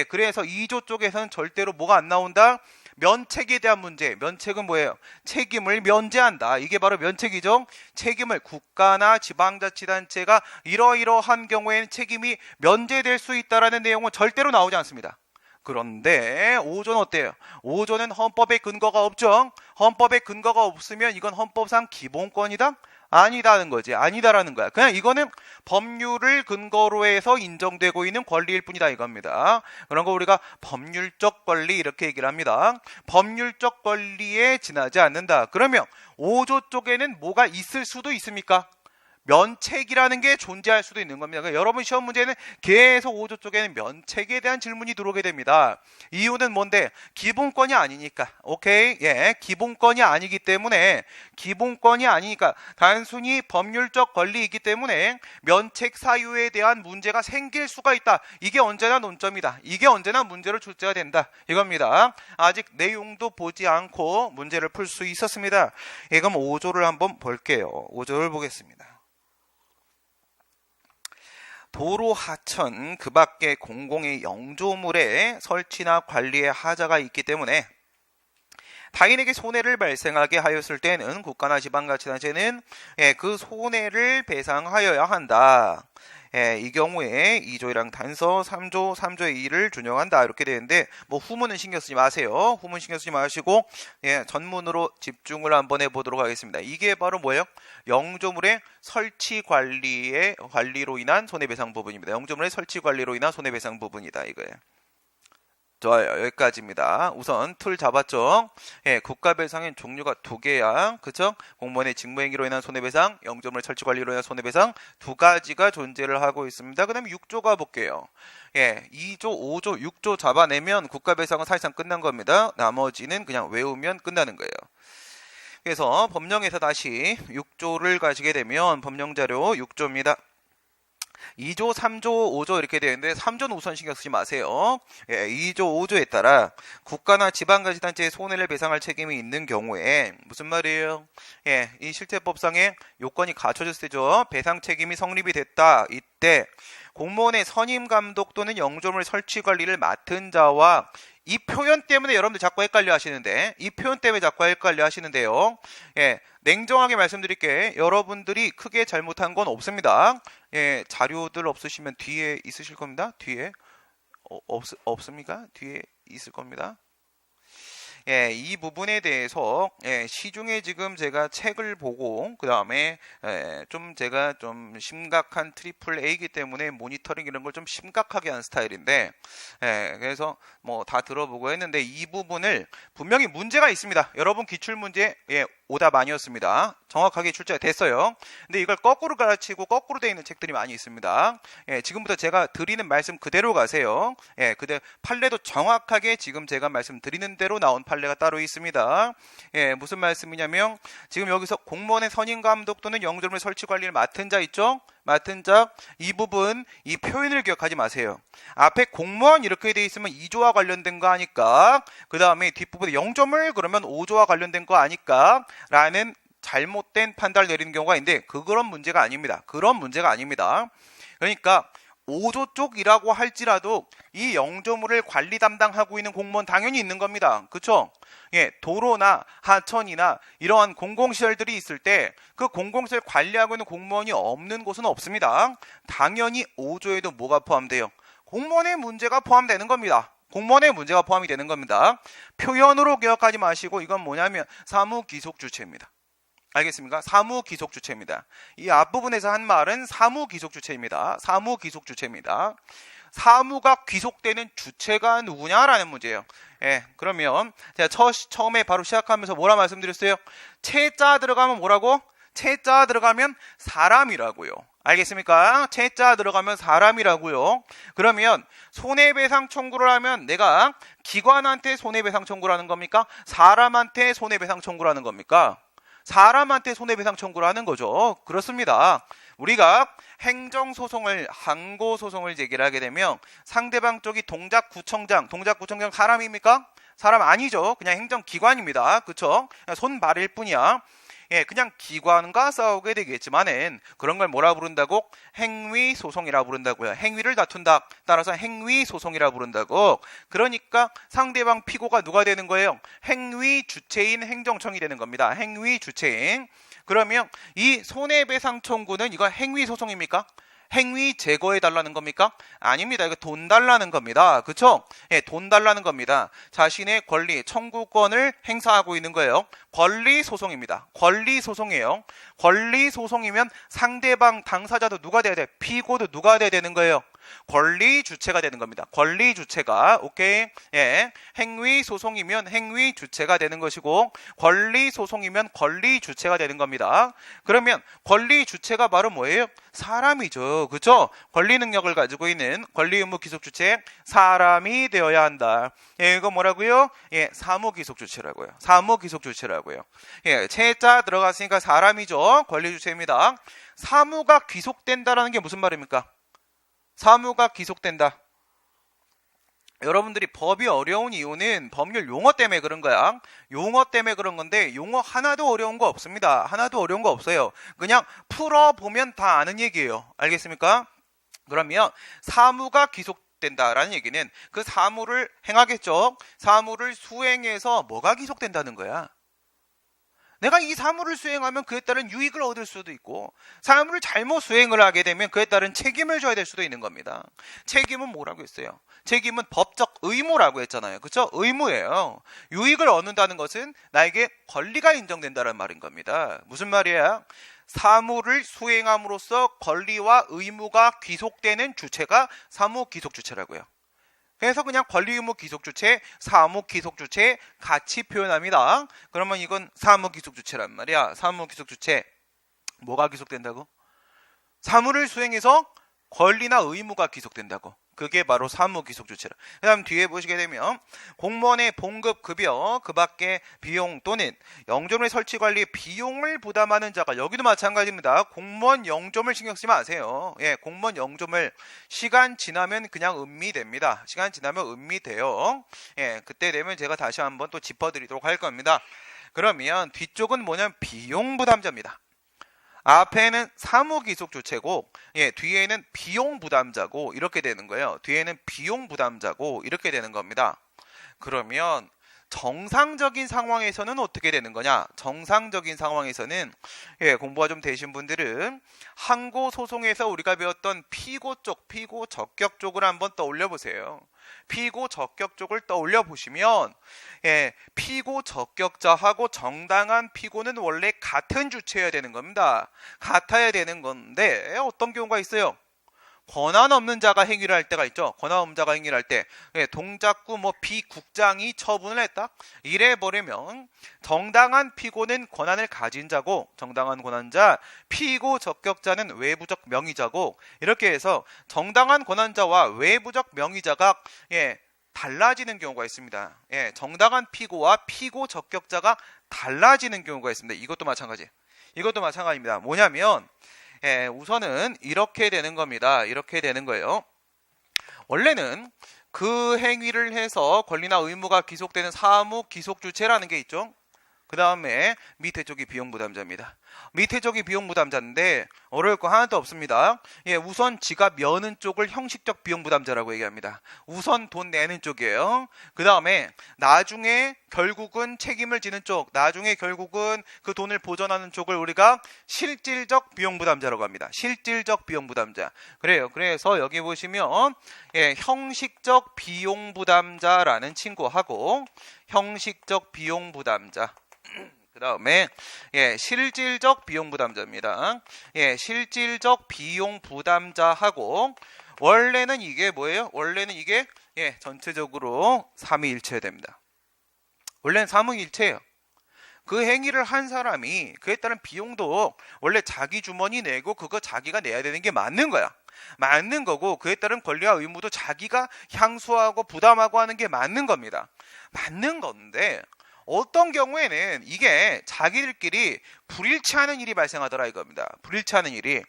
그래서 2조 쪽에서는 절대로 뭐가 안 나온다? 면책에 대한 문제. 면책은 뭐예요? 책임을 면제한다. 이게 바로 면책이죠. 책임을 국가나 지방자치단체가 이러이러한 경우에는 책임이 면제될 수 있다라는 내용은 절대로 나오지 않습니다. 그런데 5조는 어때요? 5조는 헌법에 근거가 없죠. 헌법에 근거가 없으면 이건 헌법상 기본권이다? 아니다는 거지. 아니다라는 거야. 그냥 이거는 법률을 근거로 해서 인정되고 있는 권리일 뿐이다 이겁니다. 그런 거 우리가 법률적 권리 이렇게 얘기를 합니다. 법률적 권리에 지나지 않는다. 그러면 5조 쪽에는 뭐가 있을 수도 있습니까? 면책이라는 게 존재할 수도 있는 겁니다. 그러니까 여러분 시험 문제는 계속 5조 쪽에는 면책에 대한 질문이 들어오게 됩니다. 이유는 뭔데? 기본권이 아니니까. 오케이? 기본권이 아니기 때문에 기본권이 아니니까 단순히 법률적 권리이기 때문에 면책 사유에 대한 문제가 생길 수가 있다. 이게 언제나 논점이다. 이게 언제나 문제로 출제가 된다. 이겁니다. 아직 내용도 보지 않고 문제를 풀 수 있었습니다. 그럼 5조를 한번 볼게요. 5조를 보겠습니다. 도로 하천 그 밖에 공공의 영조물의 설치나 관리에 하자가 있기 때문에 타인에게 손해를 발생하게 하였을 때는 국가나 지방자치단체는 그 손해를 배상하여야 한다. 이 경우에 2조랑 단서 3조, 3조의 2를 준용한다. 이렇게 되는데 뭐 후문은 신경 쓰지 마세요. 후문 신경 쓰지 마시고 전문으로 집중을 한번 해보도록 하겠습니다. 이게 바로 뭐예요? 영조물의 설치 관리로 인한 손해배상 부분입니다. 영조물의 설치 관리로 인한 손해배상 부분이다. 이거예요. 좋아요. 여기까지입니다. 우선 툴 잡았죠? 국가배상엔 종류가 2개야. 그쵸? 공무원의 직무행위로 인한 손해배상, 영조물 설치관리로 인한 손해배상 2가지가 존재를 하고 있습니다. 그 다음에 6조 가볼게요. 2조, 5조, 6조 잡아내면 국가배상은 사실상 끝난 겁니다. 나머지는 그냥 외우면 끝나는 거예요. 그래서 법령에서 다시 6조를 가시게 되면 법령자료 6조입니다. 2조, 3조, 5조 이렇게 되는데 3조는 우선 신경 쓰지 마세요. 2조, 5조에 따라 국가나 지방자치단체의 손해를 배상할 책임이 있는 경우에 무슨 말이에요? 이 실태법상의 요건이 갖춰졌을 때죠. 배상 책임이 성립이 됐다. 이때 공무원의 선임 감독 또는 영조물 설치 관리를 맡은 자와 이 표현 때문에 여러분들 자꾸 헷갈려 하시는데 이 표현 때문에 자꾸 헷갈려 하시는데요. 냉정하게 말씀드릴게. 여러분들이 크게 잘못한 건 없습니다. 자료들 없으시면 뒤에 있으실 겁니다. 뒤에 없습니까? 뒤에 있을 겁니다. 이 부분에 대해서 시중에 지금 제가 책을 보고 그 다음에 좀 제가 좀 심각한 트리플 A이기 때문에 모니터링 이런 걸 좀 심각하게 한 스타일인데 그래서 뭐 다 들어보고 했는데 이 부분을 분명히 문제가 있습니다. 여러분 기출문제 오답 아니었습니다. 정확하게 출제가 됐어요. 근데 이걸 거꾸로 가르치고 거꾸로 되어 있는 책들이 많이 있습니다. 지금부터 제가 드리는 말씀 그대로 가세요. 그대로 판례도 정확하게 지금 제가 말씀드리는 대로 나온 판례가 따로 있습니다. 무슨 말씀이냐면 지금 여기서 공무원의 선임 감독 또는 영조물 설치 관리를 맡은 자 있죠? 맡은 자, 이 부분, 이 표현을 기억하지 마세요. 앞에 공무원 이렇게 돼 있으면 2조와 관련된 거 아니까, 그 다음에 뒷부분에 영조물 그러면 5조와 관련된 거 아니까 라는 잘못된 판단을 내리는 경우가 있는데 그런 문제가 아닙니다. 그런 문제가 아닙니다. 그러니까 5조 쪽이라고 할지라도 이 영조물을 관리 담당하고 있는 공무원 당연히 있는 겁니다. 그쵸? 도로나 하천이나 이러한 공공시설들이 있을 때 그 공공시설 관리하고 있는 공무원이 없는 곳은 없습니다. 당연히 5조에도 뭐가 포함돼요? 공무원의 문제가 포함되는 겁니다. 공무원의 문제가 포함이 되는 겁니다. 표현으로 기억하지 마시고 이건 뭐냐면 사무기속주체입니다. 알겠습니까? 사무기속주체입니다. 이 앞부분에서 한 말은 사무기속주체입니다. 사무기속주체입니다. 사무가 귀속되는 주체가 누구냐라는 문제예요. 그러면 제가 처음에 바로 시작하면서 뭐라 말씀드렸어요? 채자 들어가면 뭐라고? 채자 들어가면 사람이라고요. 알겠습니까? 채자 들어가면 사람이라고요. 그러면 손해배상 청구를 하면 내가 기관한테 손해배상 청구를 하는 겁니까? 사람한테 손해배상 청구를 하는 겁니까? 사람한테 손해배상 청구를 하는 거죠. 그렇습니다. 우리가 행정소송을, 항고소송을 제기를 하게 되면 상대방 쪽이 동작구청장 사람입니까? 사람 아니죠. 그냥 행정기관입니다. 그쵸? 손발일 뿐이야. 그냥 기관과 싸우게 되겠지만은 그런 걸 뭐라 부른다고? 행위소송이라 부른다고요. 행위를 다툰다. 따라서 행위소송이라 부른다고. 그러니까 상대방 피고가 누가 되는 거예요? 행위 주체인 행정청이 되는 겁니다. 행위 주체인. 그러면 이 손해배상 청구는 이거 행위소송입니까? 행위 제거해 달라는 겁니까? 아닙니다. 이거 돈 달라는 겁니다. 그쵸? 돈 달라는 겁니다. 자신의 권리, 청구권을 행사하고 있는 거예요. 권리 소송입니다. 권리 소송이에요. 권리 소송이면 상대방 당사자도 누가 돼야 돼? 피고도 누가 돼야 되는 거예요? 권리 주체가 되는 겁니다. 권리 주체가. 오케이. 행위 소송이면 행위 주체가 되는 것이고 권리 소송이면 권리 주체가 되는 겁니다. 그러면 권리 주체가 바로 뭐예요? 사람이죠. 그렇죠? 권리 능력을 가지고 있는 권리 의무 기속 주체 사람이 되어야 한다. 이거 뭐라고요? 사무 기속 주체라고요. 사무 기속 주체라고요. 체자 들어갔으니까 사람이죠. 권리 주체입니다. 사무가 귀속된다라는 게 무슨 말입니까? 사무가 귀속된다. 여러분들이 법이 어려운 이유는 법률 용어 때문에 그런 거야. 용어 때문에 그런 건데 용어 하나도 어려운 거 없습니다. 하나도 어려운 거 없어요. 그냥 풀어보면 다 아는 얘기예요. 알겠습니까? 그러면 사무가 귀속된다라는 얘기는 그 사무를 행하겠죠. 사무를 수행해서 뭐가 귀속된다는 거야? 내가 이 사무를 수행하면 그에 따른 유익을 얻을 수도 있고 사무를 잘못 수행을 하게 되면 그에 따른 책임을 져야 될 수도 있는 겁니다. 책임은 뭐라고 했어요? 책임은 법적 의무라고 했잖아요. 그렇죠? 의무예요. 유익을 얻는다는 것은 나에게 권리가 인정된다는 말인 겁니다. 무슨 말이야? 사무를 수행함으로써 권리와 의무가 귀속되는 주체가 사무 귀속 주체라고요. 그래서 그냥 권리 의무 귀속 주체, 사무 귀속 주체 같이 표현합니다. 그러면 이건 사무 귀속 주체란 말이야. 사무 귀속 주체 뭐가 귀속된다고? 사무를 수행해서 권리나 의무가 귀속된다고. 그게 바로 사무 귀속 주체라. 그 다음 뒤에 보시게 되면 공무원의 봉급 급여 그 밖에 비용 또는 영조물 설치 관리 비용을 부담하는 자가 여기도 마찬가지입니다. 공무원 영조물 신경 쓰지 마세요. 공무원 영조물 시간 지나면 그냥 음미됩니다. 시간 지나면 음미돼요. 그때 되면 제가 다시 한번 또 짚어드리도록 할 겁니다. 그러면 뒤쪽은 뭐냐면 비용 부담자입니다. 앞에는 사무기속 주체고 뒤에는 비용 부담자고 이렇게 되는 거예요. 뒤에는 비용 부담자고 이렇게 되는 겁니다. 그러면 정상적인 상황에서는 어떻게 되는 거냐? 정상적인 상황에서는 공부가 좀 되신 분들은 항고 소송에서 우리가 배웠던 피고 쪽, 피고 적격 쪽을 한번 떠올려 보세요. 피고 적격 쪽을 떠올려 보시면 피고 적격자하고 정당한 피고는 원래 같은 주체여야 되는 겁니다. 같아야 되는 건데 어떤 경우가 있어요? 권한 없는 자가 행위를 할 때가 있죠. 권한 없는 자가 행위를 할 때 동작구 비국장이 처분을 했다. 이래 버리면 정당한 피고는 권한을 가진 자고 정당한 권한자, 피고 적격자는 외부적 명의자고 이렇게 해서 정당한 권한자와 외부적 명의자가 달라지는 경우가 있습니다. 정당한 피고와 피고 적격자가 달라지는 경우가 있습니다. 이것도 마찬가지. 이것도 마찬가지입니다. 뭐냐면 우선은 이렇게 되는 겁니다. 이렇게 되는 거예요. 원래는 그 행위를 해서 권리나 의무가 귀속되는 사무 귀속 주체라는 게 있죠. 그 다음에 밑에 쪽이 비용부담자입니다. 밑에 쪽이 비용부담자인데 어려울 거 하나도 없습니다. 우선 지갑 여는 쪽을 형식적 비용부담자라고 얘기합니다. 우선 돈 내는 쪽이에요. 그 다음에 나중에 결국은 책임을 지는 쪽, 나중에 결국은 그 돈을 보전하는 쪽을 우리가 실질적 비용부담자라고 합니다. 실질적 비용부담자. 그래요. 그래서 여기 보시면 형식적 비용부담자라는 친구하고 형식적 비용부담자 그 다음에 실질적 비용부담자입니다. 실질적 비용부담자하고 원래는 이게 뭐예요? 원래는 이게 전체적으로 삼위일체여야 됩니다. 원래는 삼위일체예요. 그 행위를 한 사람이 그에 따른 비용도 원래 자기 주머니 내고 그거 자기가 내야 되는 게 맞는 거야. 맞는 거고 그에 따른 권리와 의무도 자기가 향수하고 부담하고 하는 게 맞는 겁니다. 맞는 건데 어떤 경우에는 이게 자기들끼리 불일치하는 일이 발생하더라 이겁니다. 불일치하는 일이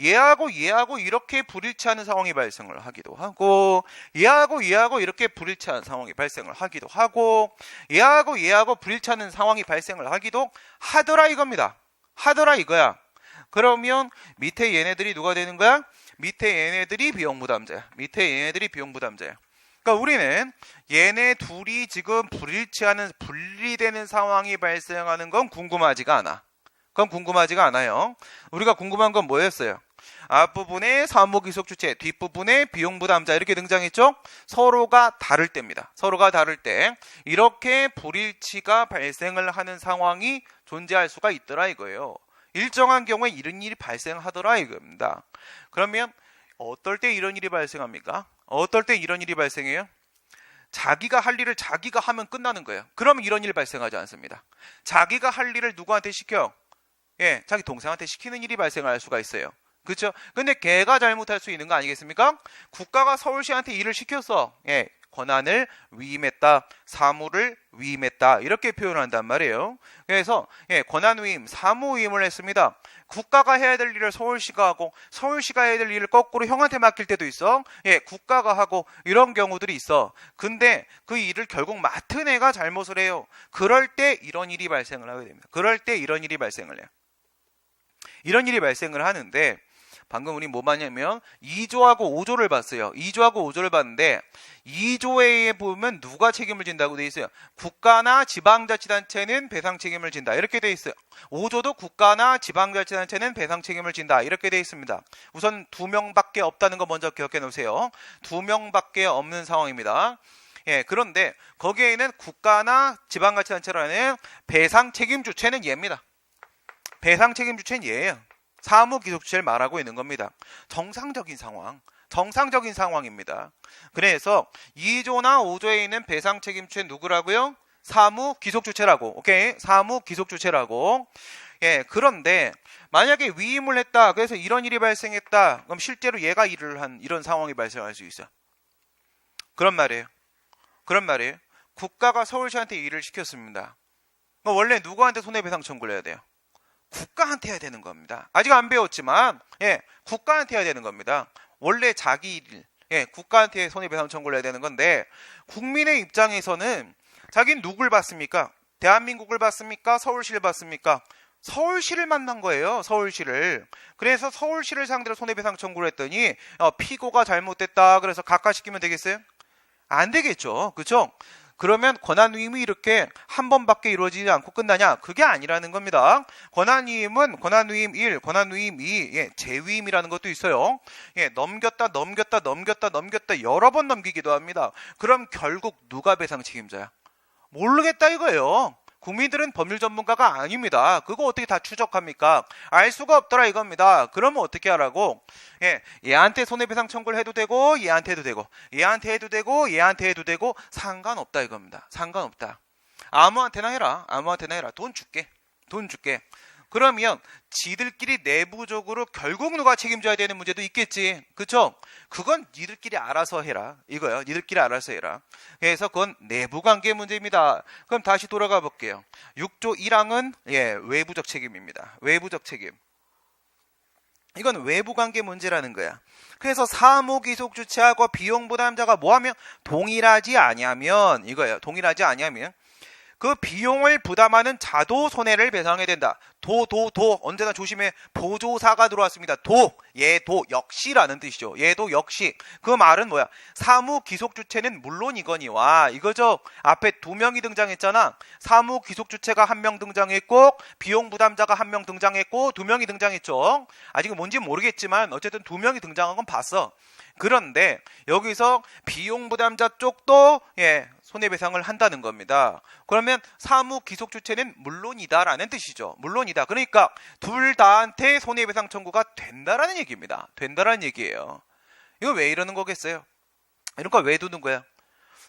얘하고 이렇게 불일치하는 상황이 발생을 하기도 하고 얘하고 이렇게 불일치하는 상황이 발생을 하기도 하고 얘하고 불일치하는 상황이 발생을 하기도 하더라 이겁니다. 하더라 이거야. 그러면 밑에 얘네들이 누가 되는 거야? 밑에 얘네들이 비용부담자야. 밑에 얘네들이 비용부담자야. 그러니까 우리는 얘네 둘이 지금 불일치하는, 분리되는 상황이 발생하는 건 궁금하지가 않아. 그건 궁금하지가 않아요. 우리가 궁금한 건 뭐였어요? 앞부분에 사무기속주체, 뒷부분에 비용부담자 이렇게 등장했죠? 서로가 다를 때입니다. 서로가 다를 때 이렇게 불일치가 발생을 하는 상황이 존재할 수가 있더라 이거예요. 일정한 경우에 이런 일이 발생하더라 이겁니다. 그러면 어떨 때 이런 일이 발생합니까? 어떨 때 이런 일이 발생해요? 자기가 할 일을 자기가 하면 끝나는 거예요. 그러면 이런 일 발생하지 않습니다. 자기가 할 일을 누구한테 시켜? 예, 자기 동생한테 시키는 일이 발생할 수가 있어요. 그렇죠? 근데 걔가 잘못할 수 있는 거 아니겠습니까? 국가가 서울시한테 일을 시켰어. 예, 권한을 위임했다, 사무를 위임했다 이렇게 표현한단 말이에요. 그래서 예, 권한 위임, 사무 위임을 했습니다. 국가가 해야 될 일을 서울시가 하고 서울시가 해야 될 일을 거꾸로 형한테 맡길 때도 있어. 예, 국가가 하고 이런 경우들이 있어. 근데 그 일을 결국 맡은 애가 잘못을 해요. 그럴 때 이런 일이 발생을 하게 됩니다. 그럴 때 이런 일이 발생을 해요. 이런 일이 발생을 하는데 방금 우리 뭐 봤냐면 2조하고 5조를 봤어요. 2조하고 5조를 봤는데 2조에 보면 누가 책임을 진다고 돼 있어요. 국가나 지방자치단체는 배상 책임을 진다. 이렇게 돼 있어요. 5조도 국가나 지방자치단체는 배상 책임을 진다. 이렇게 돼 있습니다. 우선 2명밖에 없다는 거 먼저 기억해 놓으세요. 2명밖에 없는 상황입니다. 예, 그런데 거기에는 국가나 지방자치단체라는 배상 책임 주체는 얘입니다. 배상 책임 주체는 얘예요. 사무기속주체를 말하고 있는 겁니다. 정상적인 상황입니다. 그래서 2조나 5조에 있는 배상 책임 주체는 누구라고요? 사무기속주체라고. 오케이? 사무기속주체라고. 예, 그런데 만약에 위임을 했다. 그래서 이런 일이 발생했다. 그럼 실제로 얘가 일을 한 이런 상황이 발생할 수 있어. 그런 말이에요. 국가가 서울시한테 일을 시켰습니다. 그럼 원래 누구한테 손해배상 청구를 해야 돼요? 국가한테 해야 되는 겁니다. 아직 안 배웠지만 예, 국가한테 해야 되는 겁니다. 원래 자기 일, 예, 국가한테 손해배상 청구를 해야 되는 건데 국민의 입장에서는 자기는 누굴 받습니까? 대한민국을 받습니까? 서울시를 받습니까? 서울시를 만난 거예요. 서울시를. 그래서 서울시를 상대로 손해배상 청구를 했더니 피고가 잘못됐다. 그래서 각하시키면 되겠어요? 안 되겠죠. 그렇죠? 그러면 권한위임이 이렇게 한 번밖에 이루어지지 않고 끝나냐? 그게 아니라는 겁니다. 권한위임은 권한위임 1, 권한위임 2, 예, 재위임이라는 것도 있어요. 예, 넘겼다 여러 번 넘기기도 합니다. 그럼 결국 누가 배상 책임자야? 모르겠다 이거예요. 국민들은 법률 전문가가 아닙니다. 그거 어떻게 다 추적합니까? 알 수가 없더라 이겁니다. 그러면 어떻게 하라고? 예, 얘한테 손해배상 청구를 해도 되고 얘한테 해도 되고 얘한테 해도 되고 얘한테 해도 되고 상관없다 이겁니다. 상관없다. 아무한테나 해라. 돈 줄게. 그러면 지들끼리 내부적으로 결국 누가 책임져야 되는 문제도 있겠지. 그쵸? 그건 니들끼리 알아서 해라. 이거요. 니들끼리 알아서 해라. 그래서 그건 내부관계 문제입니다. 그럼 다시 돌아가 볼게요. 6조 1항은 예, 외부적 책임입니다. 외부적 책임. 이건 외부관계 문제라는 거야. 그래서 사무기속주체하고 비용부담자가 뭐하면 동일하지 아니하면 이거예요. 동일하지 아니하면 그 비용을 부담하는 자도 손해를 배상해야 된다. 도 언제나 조심해. 보조사가 들어왔습니다. 얘도 역시라는 뜻이죠. 얘도 역시. 그 말은 뭐야? 사무기속주체는 물론이거니와 이거죠. 앞에 2명이 등장했잖아. 사무기속주체가 1명 등장했고 비용부담자가 1명 등장했고 2명이 등장했죠. 아직은 뭔지 모르겠지만 어쨌든 2명이 등장한 건 봤어. 그런데 여기서 비용부담자 쪽도 예, 손해배상을 한다는 겁니다. 그러면 사무기속주체는 물론이다라는 뜻이죠. 물론이다. 그러니까 둘 다한테 손해배상 청구가 된다라는 얘기입니다. 된다라는 얘기예요. 이거 왜 이러는 거겠어요? 이런 거 왜 두는 거야?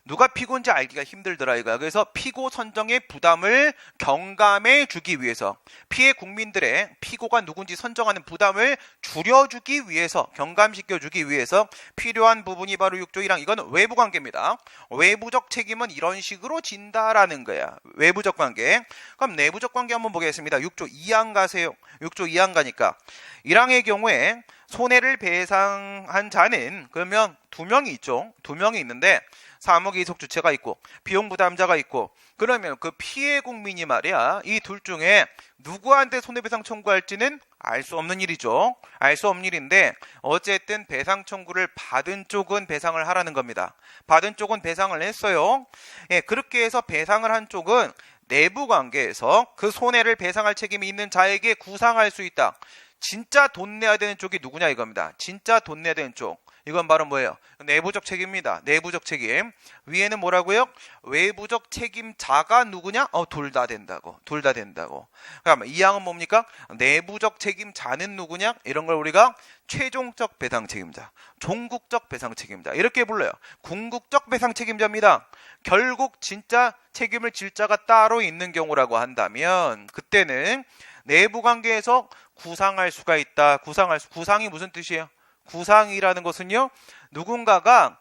누가 피고인지 알기가 힘들더라 이거야. 그래서 피고 선정의 부담을 경감해 주기 위해서 피해 국민들의 피고가 누군지 선정하는 부담을 줄여주기 위해서 경감시켜주기 위해서 필요한 부분이 바로 6조 1항. 이건 외부관계입니다. 외부적 책임은 이런 식으로 진다라는 거야. 외부적 관계. 그럼 내부적 관계 한번 보겠습니다. 6조 2항 가세요. 6조 2항 가니까 1항의 경우에 손해를 배상한 자는 그러면 2명이 있죠. 2명이 있는데 사무계속 주체가 있고 비용 부담자가 있고 그러면 그 피해 국민이 말이야 이 둘 중에 누구한테 손해배상 청구할지는 알 수 없는 일이죠. 알 수 없는 일인데 어쨌든 배상 청구를 받은 쪽은 배상을 하라는 겁니다. 받은 쪽은 배상을 했어요. 예, 그렇게 해서 배상을 한 쪽은 내부 관계에서 그 손해를 배상할 책임이 있는 자에게 구상할 수 있다. 진짜 돈 내야 되는 쪽이 누구냐 이겁니다. 진짜 돈 내야 되는 쪽. 이건 바로 뭐예요? 내부적 책임입니다. 내부적 책임. 위에는 뭐라고요? 외부적 책임자가 누구냐? 둘 다 된다고. 둘 다 된다고. 그럼 이 항은 뭡니까? 내부적 책임자는 누구냐? 이런 걸 우리가 최종적 배상 책임자, 종국적 배상 책임자 이렇게 불러요. 궁극적 배상 책임자입니다. 결국 진짜 책임을 질 자가 따로 있는 경우라고 한다면 그때는 내부 관계에서 구상할 수가 있다. 구상이 무슨 뜻이에요? 구상이라는 것은요, 누군가가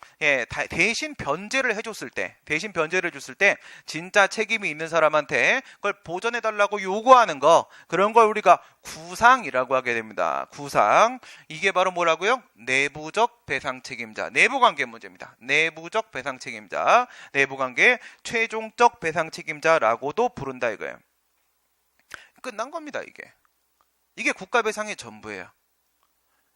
대신 변제를 해줬을 때, 진짜 책임이 있는 사람한테 그걸 보전해달라고 요구하는 거, 그런 걸 우리가 구상이라고 하게 됩니다. 구상. 이게 바로 뭐라고요? 내부적 배상 책임자. 내부관계 문제입니다. 내부적 배상 책임자. 내부관계 최종적 배상 책임자라고도 부른다 이거예요. 끝난 겁니다, 이게. 이게 국가배상의 전부예요.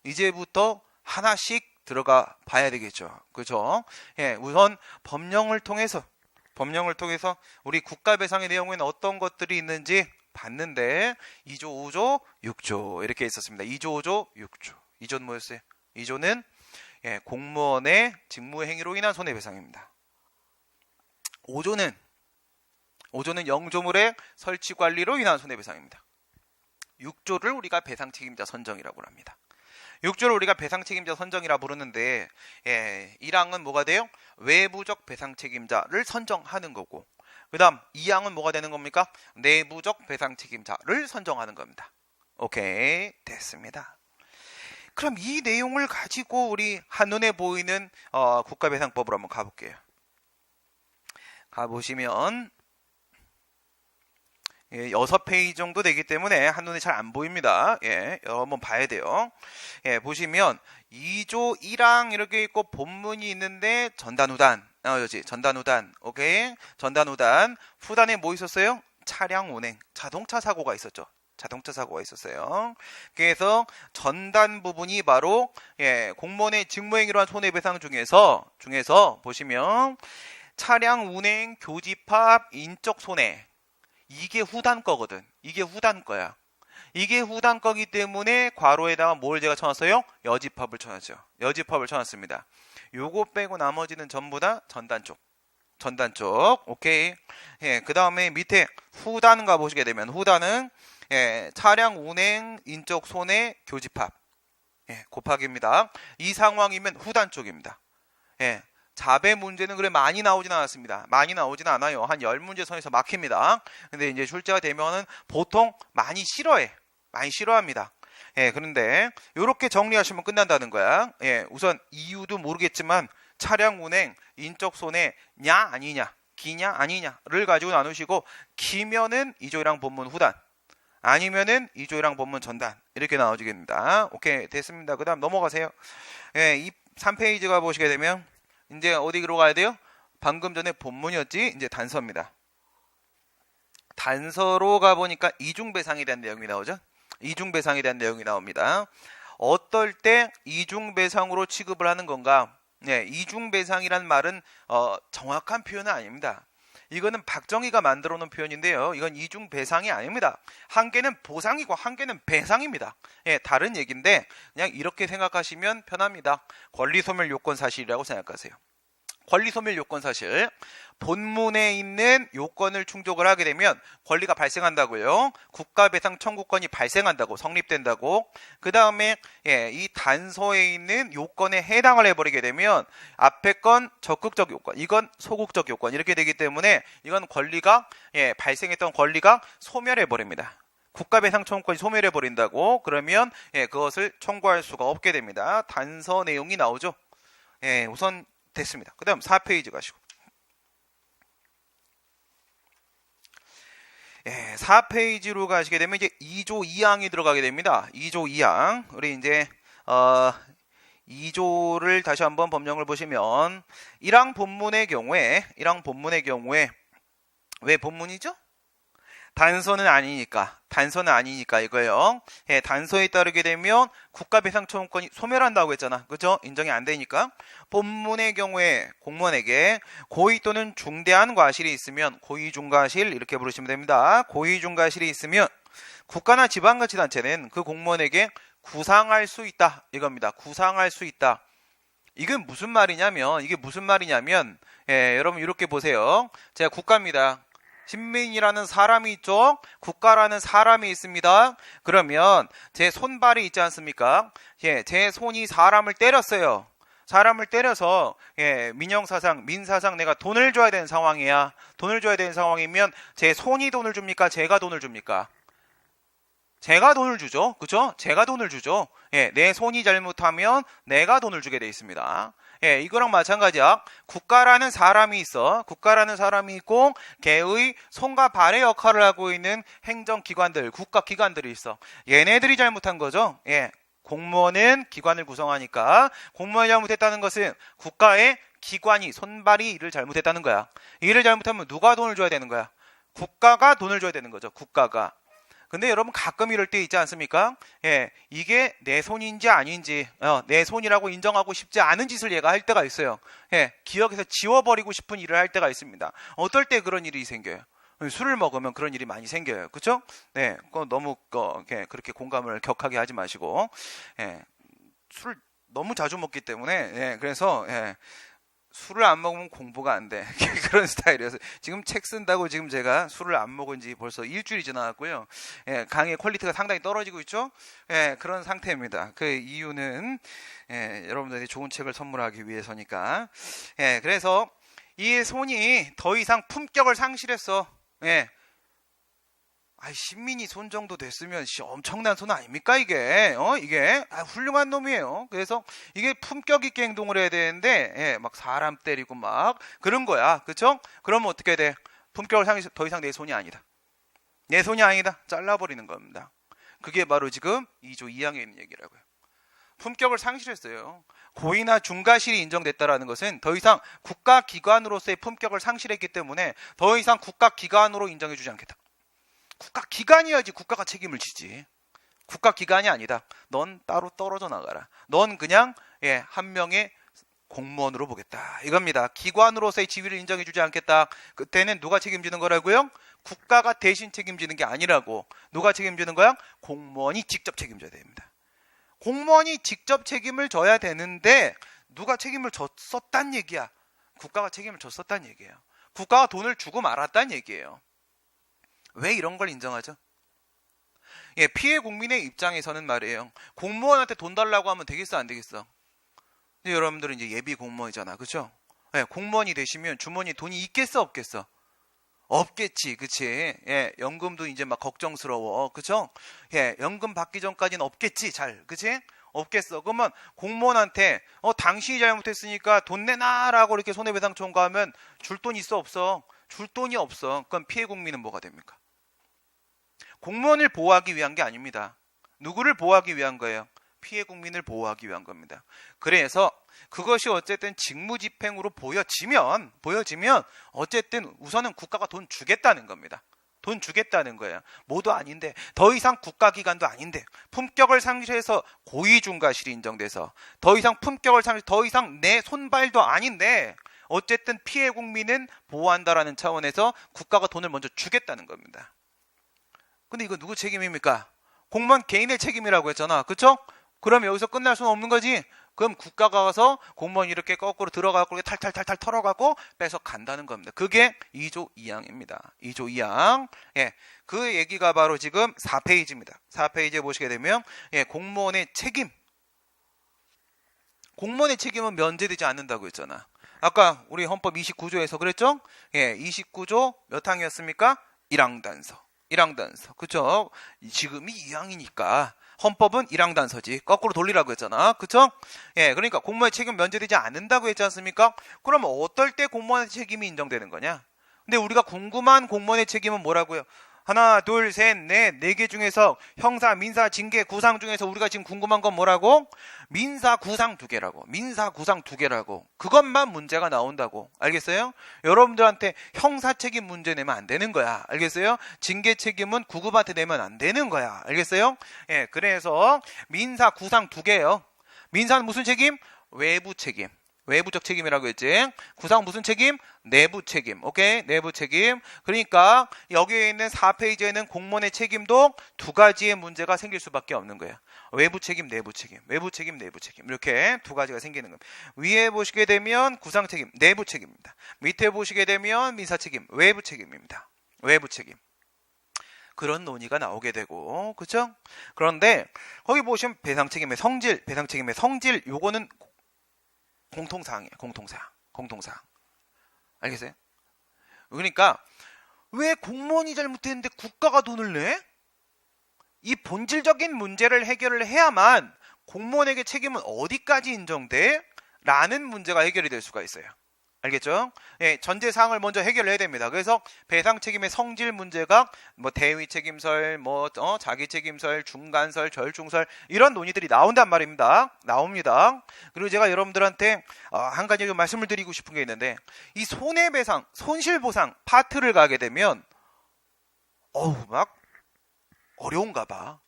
이제부터 하나씩 들어가 봐야 되겠죠. 그죠? 예, 우선 법령을 통해서 우리 국가배상의 내용에는 어떤 것들이 있는지 봤는데 2조, 5조, 6조 이렇게 있었습니다. 2조, 5조, 6조. 2조는 뭐였어요? 2조는 공무원의 직무행위로 인한 손해배상입니다. 5조는 영조물의 설치관리로 인한 손해배상입니다. 6조를 우리가 배상책임자 선정이라고 합니다. 6조를 우리가 배상책임자 선정이라 부르는데 1항은 뭐가 돼요? 외부적 배상책임자를 선정하는 거고 그 다음 2항은 뭐가 되는 겁니까? 내부적 배상책임자를 선정하는 겁니다. 오케이, 됐습니다. 그럼 이 내용을 가지고 우리 한눈에 보이는 국가배상법으로 한번 가볼게요. 가보시면 6페이지 정도 되기 때문에 한눈에 잘 안 보입니다. 한번 봐야 돼요. 보시면 2조 1항 이렇게 있고 본문이 있는데 전단 후단. 전단 후단. 오케이. 전단 후단. 후단에 뭐 있었어요? 차량 운행. 자동차 사고가 있었죠. 그래서 전단 부분이 바로 공무원의 직무행위로 한 손해배상 중에서 보시면 차량 운행, 교집합, 인적 손해. 이게 후단 거거든. 이게 후단 거야. 이게 후단 거기 때문에 괄호에다가 뭘 제가 쳐놨어요? 여집합을 쳐놨죠. 여집합을 쳐놨습니다. 요거 빼고 나머지는 전부 다 전단 쪽. 오케이. 그 다음에 밑에 후단 가보시게 되면 후단은 차량 운행, 인적 손해, 교집합. 곱하기입니다. 이 상황이면 후단 쪽입니다. 자배 문제는 그래 많이 나오진 않았습니다. 많이 나오진 않아요. 한 10문제 선에서 막힙니다. 근데 이제 출제가 되면은 보통 많이 싫어합니다. 그런데 이렇게 정리하시면 끝난다는 거야. 우선 이유도 모르겠지만 차량 운행, 인적 손해 냐 아니냐, 기냐 아니냐를 가지고 나누시고 기면은 2조이랑 본문 후단, 아니면은 2조이랑 본문 전단 이렇게 나눠지겠습니다. 오케이, 됐습니다. 그 다음 넘어가세요. 이 3페이지 가보시게 되면 이제 어디로 가야 돼요? 방금 전에 본문이었지? 이제 단서입니다. 단서로 가보니까 이중배상에 대한 내용이 나오죠? 이중배상에 대한 내용이 나옵니다. 어떨 때 이중배상으로 취급을 하는 건가? 이중배상이란 말은 정확한 표현은 아닙니다. 이거는 박정희가 만들어 놓은 표현인데요. 이건 이중배상이 아닙니다. 한 개는 보상이고 한 개는 배상입니다. 다른 얘기인데 그냥 이렇게 생각하시면 편합니다. 권리소멸 요건 사실이라고 생각하세요. 권리소멸 요건 사실. 본문에 있는 요건을 충족을 하게 되면 권리가 발생한다고요. 국가배상 청구권이 발생한다고, 성립된다고. 그 다음에 이 단서에 있는 요건에 해당을 해버리게 되면 앞에 건 적극적 요건, 이건 소극적 요건 이렇게 되기 때문에 이건 권리가 발생했던 권리가 소멸해버립니다. 국가배상 청구권이 소멸해버린다고. 그러면 그것을 청구할 수가 없게 됩니다. 단서 내용이 나오죠. 우선 됐습니다. 그 다음 4페이지 가시고. 4페이지로 가시게 되면 이제 2조 2항이 들어가게 됩니다. 2조 2항. 우리 이제 2조를 다시 한번 법령을 보시면 1항 본문의 경우에 왜 본문이죠? 단서는 아니니까 이거예요. 예, 단서에 따르게 되면 국가배상청구권이 소멸한다고 했잖아. 그죠? 인정이 안 되니까. 본문의 경우에 공무원에게 고의 또는 중대한 과실이 있으면 고의중과실 이렇게 부르시면 됩니다. 고의중과실이 있으면 국가나 지방자치단체는 그 공무원에게 구상할 수 있다. 이겁니다. 구상할 수 있다. 이게 무슨 말이냐면 예, 여러분 이렇게 보세요. 제가 국가입니다. 신민이라는 사람이 있죠. 국가라는 사람이 있습니다. 그러면 제 손발이 있지 않습니까? 예, 제 손이 사람을 때렸어요. 사람을 때려서 예, 민형사상, 민사상 내가 돈을 줘야 되는 상황이야. 돈을 줘야 되는 상황이면 제 손이 돈을 줍니까? 제가 돈을 줍니까? 제가 돈을 주죠. 그죠? 제가 돈을 주죠. 예, 내 손이 잘못하면 내가 돈을 주게 돼 있습니다. 예, 이거랑 마찬가지야. 국가라는 사람이 있어. 국가라는 사람이 있고 걔의 손과 발의 역할을 하고 있는 행정기관들, 국가기관들이 있어. 얘네들이 잘못한 거죠. 예, 공무원은 기관을 구성하니까 공무원이 잘못했다는 것은 국가의 기관이, 손발이 일을 잘못했다는 거야. 일을 잘못하면 누가 돈을 줘야 되는 거야? 국가가 돈을 줘야 되는 거죠. 국가가. 근데 여러분 가끔 이럴 때 있지 않습니까? 예, 이게 내 손인지 아닌지 내 손이라고 인정하고 싶지 않은 짓을 얘가 할 때가 있어요. 예, 기억에서 지워버리고 싶은 일을 할 때가 있습니다. 어떨 때 그런 일이 생겨요? 술을 먹으면 그런 일이 많이 생겨요. 그렇죠? 네, 너무 그렇게 공감을 격하게 하지 마시고 예, 술을 너무 자주 먹기 때문에 예, 그래서 예, 술을 안 먹으면 공부가 안 돼. 그런 스타일이어서 지금 책 쓴다고 지금 제가 술을 안 먹은 지 벌써 일주일이 지나갔고요. 예, 강의 퀄리티가 상당히 떨어지고 있죠. 예, 그런 상태입니다. 그 이유는 예, 여러분들이 좋은 책을 선물하기 위해서니까. 예, 그래서 이 손이 더 이상 품격을 상실했어. 예. 신민이 손 정도 됐으면 엄청난 손 아닙니까 이게? 이게 훌륭한 놈이에요. 그래서 이게 품격 있게 행동을 해야 되는데 예, 막 사람 때리고 막 그런 거야. 그렇죠? 그러면 어떻게 돼? 품격을 상해서 더 이상 내 손이 아니다. 내 손이 아니다. 잘라버리는 겁니다. 그게 바로 지금 2조 2항에 있는 얘기라고요. 품격을 상실했어요. 고의나 중과실이 인정됐다라는 것은 더 이상 국가기관으로서의 품격을 상실했기 때문에 더 이상 국가기관으로 인정해주지 않겠다. 국가기관이어야지 국가가 책임을 지지. 국가기관이 아니다. 넌 따로 떨어져 나가라. 넌 그냥 예, 한 명의 공무원으로 보겠다. 이겁니다. 기관으로서의 지위를 인정해주지 않겠다. 그때는 누가 책임지는 거라고요? 국가가 대신 책임지는 게 아니라고. 누가 책임지는 거야? 공무원이 직접 책임져야 됩니다. 공무원이 직접 책임을 져야 되는데 누가 책임을 졌었단 얘기야. 국가가 책임을 졌었단 얘기예요. 국가가 돈을 주고 말았단 얘기예요. 왜 이런 걸 인정하죠? 예, 피해 국민의 입장에서는 말이에요. 공무원한테 돈 달라고 하면 되겠어, 안 되겠어? 근데 여러분들은 이제 예비 공무원이잖아, 그렇죠? 예, 공무원이 되시면 주머니에 돈이 있겠어, 없겠어? 없겠지, 그치? 예, 연금도 이제 막 걱정스러워, 그렇죠? 예, 연금 받기 전까지는 없겠지, 잘, 그치? 없겠어. 그러면 공무원한테 당신이 잘못했으니까 돈 내놔라고 이렇게 손해배상 청구하면 줄 돈 있어, 없어? 줄 돈이 없어. 그럼 피해 국민은 뭐가 됩니까? 공무원을 보호하기 위한 게 아닙니다. 누구를 보호하기 위한 거예요? 피해 국민을 보호하기 위한 겁니다. 그래서 그것이 어쨌든 직무집행으로 보여지면 어쨌든 우선은 국가가 돈 주겠다는 겁니다. 돈 주겠다는 거예요. 뭐도 아닌데 더 이상 국가기관도 아닌데 품격을 상실해서 고의중과실이 인정돼서 더 이상 더 이상 내 손발도 아닌데 어쨌든 피해 국민은 보호한다라는 차원에서 국가가 돈을 먼저 주겠다는 겁니다. 근데 이거 누구 책임입니까? 공무원 개인의 책임이라고 했잖아. 그쵸? 그럼 여기서 끝날 수는 없는 거지. 그럼 국가가 가서 공무원이 이렇게 거꾸로 들어가고 탈탈탈탈 털어가고 뺏어 간다는 겁니다. 그게 2조 2항입니다. 2조 2항. 예, 그 얘기가 바로 지금 4페이지입니다. 4페이지에 보시게 되면 예, 공무원의 책임. 공무원의 책임은 면제되지 않는다고 했잖아. 아까 우리 헌법 29조에서 그랬죠? 예, 29조 몇 항이었습니까? 1항 단서. 1항 단서. 그쵸? 지금이 2항이니까 헌법은 1항 단서지. 거꾸로 돌리라고 했잖아. 그쵸? 예, 그러니까 공무원의 책임 면제되지 않는다고 했지 않습니까? 그럼 어떨 때 공무원의 책임이 인정되는 거냐? 근데 우리가 궁금한 공무원의 책임은 뭐라고요? 하나, 둘, 셋, 넷, 네 개 중에서 형사, 민사, 징계, 구상 중에서 우리가 지금 궁금한 건 뭐라고? 민사, 구상 두 개라고. 민사, 구상 두 개라고. 그것만 문제가 나온다고. 알겠어요? 여러분들한테 형사 책임 문제 내면 안 되는 거야. 알겠어요? 징계 책임은 구급한테 내면 안 되는 거야. 알겠어요? 예, 그래서 민사, 구상 두 개예요. 민사는 무슨 책임? 외부 책임. 외부적 책임이라고 했지. 구상 무슨 책임? 내부 책임. 오케이? 내부 책임. 그러니까 여기에 있는 4페이지에는 공무원의 책임도 두 가지의 문제가 생길 수밖에 없는 거예요. 외부 책임, 내부 책임. 외부 책임, 내부 책임. 이렇게 두 가지가 생기는 겁니다. 위에 보시게 되면 구상 책임, 내부 책임입니다. 밑에 보시게 되면 민사 책임, 외부 책임입니다. 외부 책임. 그런 논의가 나오게 되고, 그렇죠? 그런데 거기 보시면 배상 책임의 성질, 배상 책임의 성질, 요거는 공통사항이에요. 공통사항. 알겠어요? 그러니까 왜 공무원이 잘못했는데 국가가 돈을 내? 이 본질적인 문제를 해결을 해야만 공무원에게 책임은 어디까지 인정돼? 라는 문제가 해결이 될 수가 있어요. 알겠죠? 예, 전제사항을 먼저 해결해야 됩니다. 그래서 배상 책임의 성질 문제가 뭐 대위 책임설, 자기 책임설, 중간설, 절중설 이런 논의들이 나온단 말입니다. 나옵니다. 그리고 제가 여러분들한테 한 가지 좀 말씀을 드리고 싶은 게 있는데 이 손해배상, 손실보상 파트를 가게 되면 막 어려운가 봐.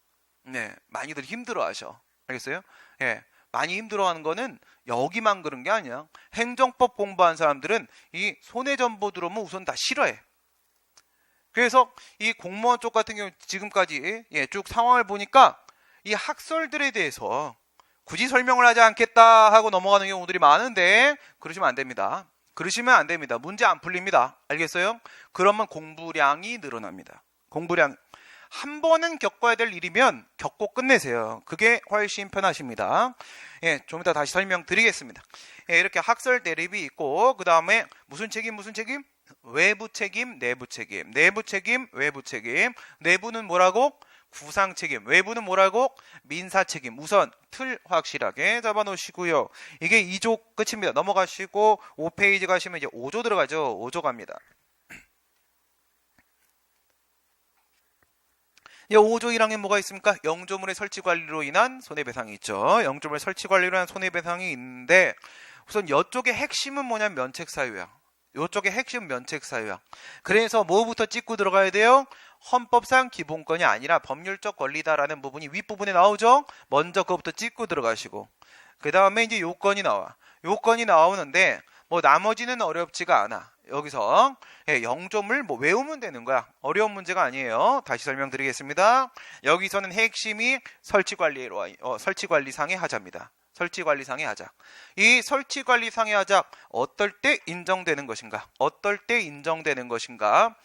네, 많이들 힘들어하셔. 알겠어요? 예. 많이 힘들어하는 거는 여기만 그런 게 아니야. 행정법 공부한 사람들은 이 손해정보 들어오면 우선 다 싫어해. 그래서 이 공무원 쪽 같은 경우 지금까지 쭉 상황을 보니까 이 학설들에 대해서 굳이 설명을 하지 않겠다 하고 넘어가는 경우들이 많은데 그러시면 안 됩니다. 그러시면 안 됩니다. 문제 안 풀립니다. 알겠어요? 그러면 공부량이 늘어납니다. 공부량. 한 번은 겪어야 될 일이면 겪고 끝내세요. 그게 훨씬 편하십니다. 예, 좀 이따 다시 설명드리겠습니다. 예, 이렇게 학설 대립이 있고 그 다음에 무슨 책임? 외부 책임, 내부 책임. 내부 책임, 외부 책임. 내부는 뭐라고? 구상 책임. 외부는 뭐라고? 민사 책임. 우선 틀 확실하게 잡아놓으시고요. 이게 2조 끝입니다. 넘어가시고 5페이지 가시면 이제 5조 들어가죠. 5조 갑니다. 5조 1항에 뭐가 있습니까? 영조물의 설치관리로 인한 손해배상이 있죠. 영조물 설치관리로 인한 손해배상이 있는데 우선 이쪽의 핵심은 뭐냐면 면책사유야. 이쪽의 핵심은 면책사유야. 그래서 뭐부터 찍고 들어가야 돼요? 헌법상 기본권이 아니라 법률적 권리다라는 부분이 윗부분에 나오죠? 먼저 그것부터 찍고 들어가시고 그 다음에 이제 요건이 나와. 요건이 나오는데 뭐 나머지는 어렵지가 않아. 여기서 영조물 외우면 되는 거야. 어려운 문제가 아니에요. 다시 설명드리겠습니다. 여기서는 핵심이 설치관리상의 하자입니다. 설치관리상의 하자. 이 설치관리상의 하자 어떨 때 인정되는 것인가? 어떨 때 인정되는 것인가?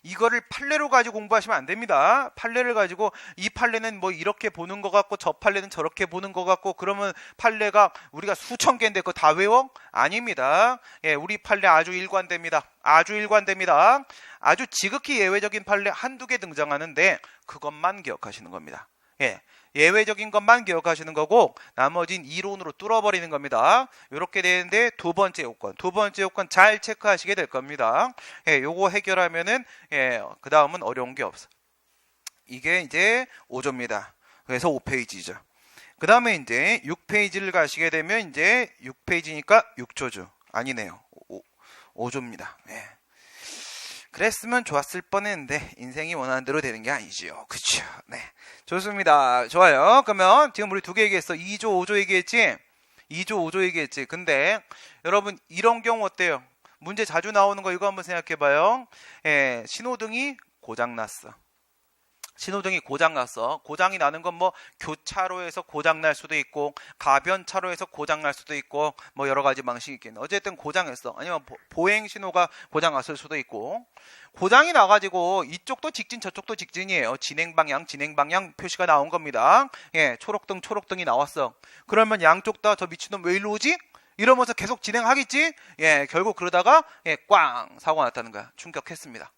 이거를 판례로 가지고 공부하시면 안 됩니다. 판례를 가지고 이 판례는 뭐 이렇게 보는 것 같고 저 판례는 저렇게 보는 것 같고 그러면 판례가 우리가 수천 개인데 그거 다 외워? 아닙니다. 예, 우리 판례 아주 일관됩니다. 아주 일관됩니다. 아주 지극히 예외적인 판례 한두 개 등장하는데 그것만 기억하시는 겁니다. 예, 예외적인 것만 기억하시는 거고 나머진 이론으로 뚫어버리는 겁니다. 이렇게 되는데 두 번째 요건 잘 체크하시게 될 겁니다. 예, 요거 해결하면은 그 다음은 어려운 게 없어. 이게 이제 5조입니다. 그래서 5페이지죠. 그 다음에 이제 6페이지를 가시게 되면 이제 6페이지니까 6조죠. 아니네요. 5조입니다. 예. 그랬으면 좋았을 뻔했는데 인생이 원하는 대로 되는 게 아니지요. 그쵸? 네, 좋습니다. 좋아요. 그러면 지금 우리 두 개 얘기했어. 2조, 5조 얘기했지? 2조, 5조 얘기했지? 근데 여러분 이런 경우 어때요? 문제 자주 나오는 거 이거 한번 생각해봐요. 신호등이 고장났어. 신호등이 고장났어. 고장이 나는 건 뭐 교차로에서 고장날 수도 있고 가변차로에서 고장날 수도 있고 뭐 여러 가지 방식이 있겠네. 어쨌든 고장했어. 아니면 보행 신호가 고장났을 수도 있고 고장이 나가지고 이쪽도 직진 저쪽도 직진이에요. 진행 방향 표시가 나온 겁니다. 예, 초록등이 나왔어. 그러면 양쪽 다 저 미친놈 왜 일로 오지? 이러면서 계속 진행하겠지? 예, 결국 그러다가 꽝 사고가 났다는 거야. 충격했습니다.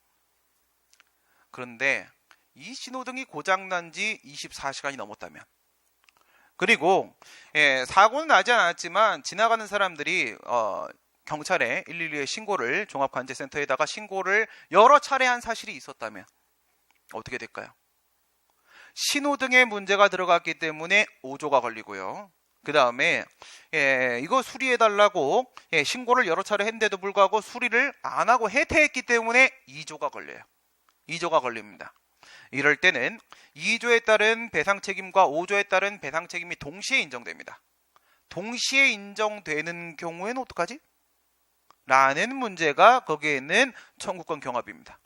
그런데 이 신호등이 고장난 지 24시간이 넘었다면 그리고 사고는 나지 않았지만 지나가는 사람들이 경찰에 112에 신고를 종합관제센터에다가 신고를 여러 차례 한 사실이 있었다면 어떻게 될까요? 신호등에 문제가 들어갔기 때문에 5조가 걸리고요. 그 다음에 이거 수리해달라고 신고를 여러 차례 했는데도 불구하고 수리를 안 하고 해태했기 때문에 2조가 걸려요. 2조가 걸립니다. 이럴 때는 2조에 따른 배상 책임과 5조에 따른 배상 책임이 동시에 인정됩니다. 동시에 인정되는 경우에는 어떡하지? 라는 문제가 거기에 있는 청구권 경합입니다.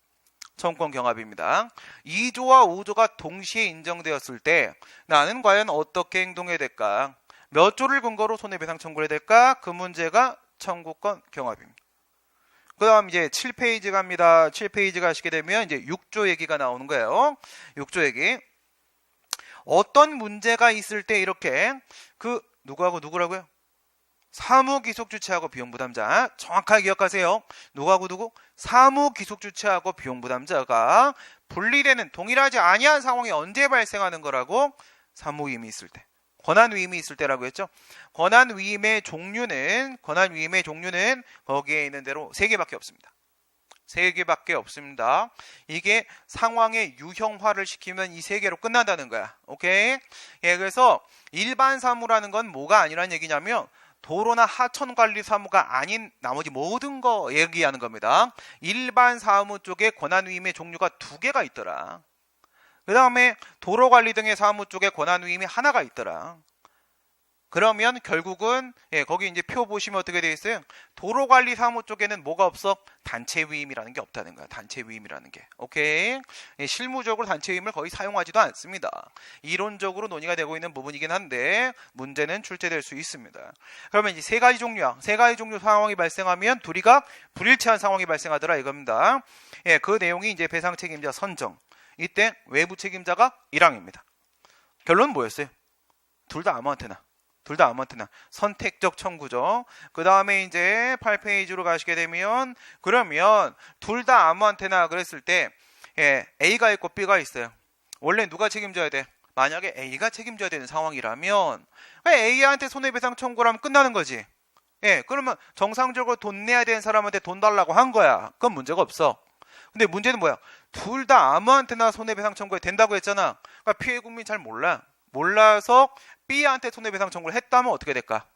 청구권 경합입니다. 2조와 5조가 동시에 인정되었을 때 나는 과연 어떻게 행동해야 될까? 몇 조를 근거로 손해배상 청구를 해야 될까? 그 문제가 청구권 경합입니다. 그 다음 이제 7페이지 갑니다. 7페이지 가시게 되면 이제 6조 얘기가 나오는 거예요. 6조 얘기. 어떤 문제가 있을 때 이렇게 누구하고 누구라고요? 사무기속주체하고 비용부담자. 정확하게 기억하세요. 누구하고 누구? 사무기속주체하고 비용부담자가 분리되는 동일하지 아니한 상황이 언제 발생하는 거라고? 사무위임이 있을 때. 권한위임이 있을 때라고 했죠. 권한위임의 종류는 거기에 있는 대로 3개밖에 없습니다. 3개밖에 없습니다. 이게 상황의 유형화를 시키면 이 3개로 끝난다는 거야. 오케이? 그래서 일반 사무라는 건 뭐가 아니란 얘기냐면 도로나 하천관리 사무가 아닌 나머지 모든 거 얘기하는 겁니다. 일반 사무 쪽에 권한위임의 종류가 2개가 있더라. 그 다음에 도로관리 등의 사무 쪽에 권한위임이 하나가 있더라. 그러면 결국은 거기 이제 표 보시면 어떻게 되어 있어요? 도로관리 사무 쪽에는 뭐가 없어? 단체위임이라는 게 없다는 거야. 단체위임이라는 게. 오케이? 실무적으로 단체위임을 거의 사용하지도 않습니다. 이론적으로 논의가 되고 있는 부분이긴 한데 문제는 출제될 수 있습니다. 그러면 이제 3가지 종류야. 3가지 종류 상황이 발생하면 둘이가 불일치한 상황이 발생하더라 이겁니다. 그 내용이 이제 배상 책임자 선정. 이때 외부 책임자가 1항입니다. 결론은 뭐였어요? 둘 다 아무한테나 선택적 청구죠. 그 다음에 이제 8페이지로 가시게 되면 그러면 둘 다 아무한테나 그랬을 때 A가 있고 B가 있어요. 원래 누가 책임져야 돼? 만약에 A가 책임져야 되는 상황이라면 A한테 손해배상 청구를 하면 끝나는 거지. 그러면 정상적으로 돈 내야 되는 사람한테 돈 달라고 한 거야. 그건 문제가 없어. 근데 문제는 뭐야? 둘 다 아무한테나 손해배상 청구가 된다고 했잖아. 그러니까 피해 국민이 잘 몰라서 B한테 손해배상 청구를 했다면 어떻게 될까?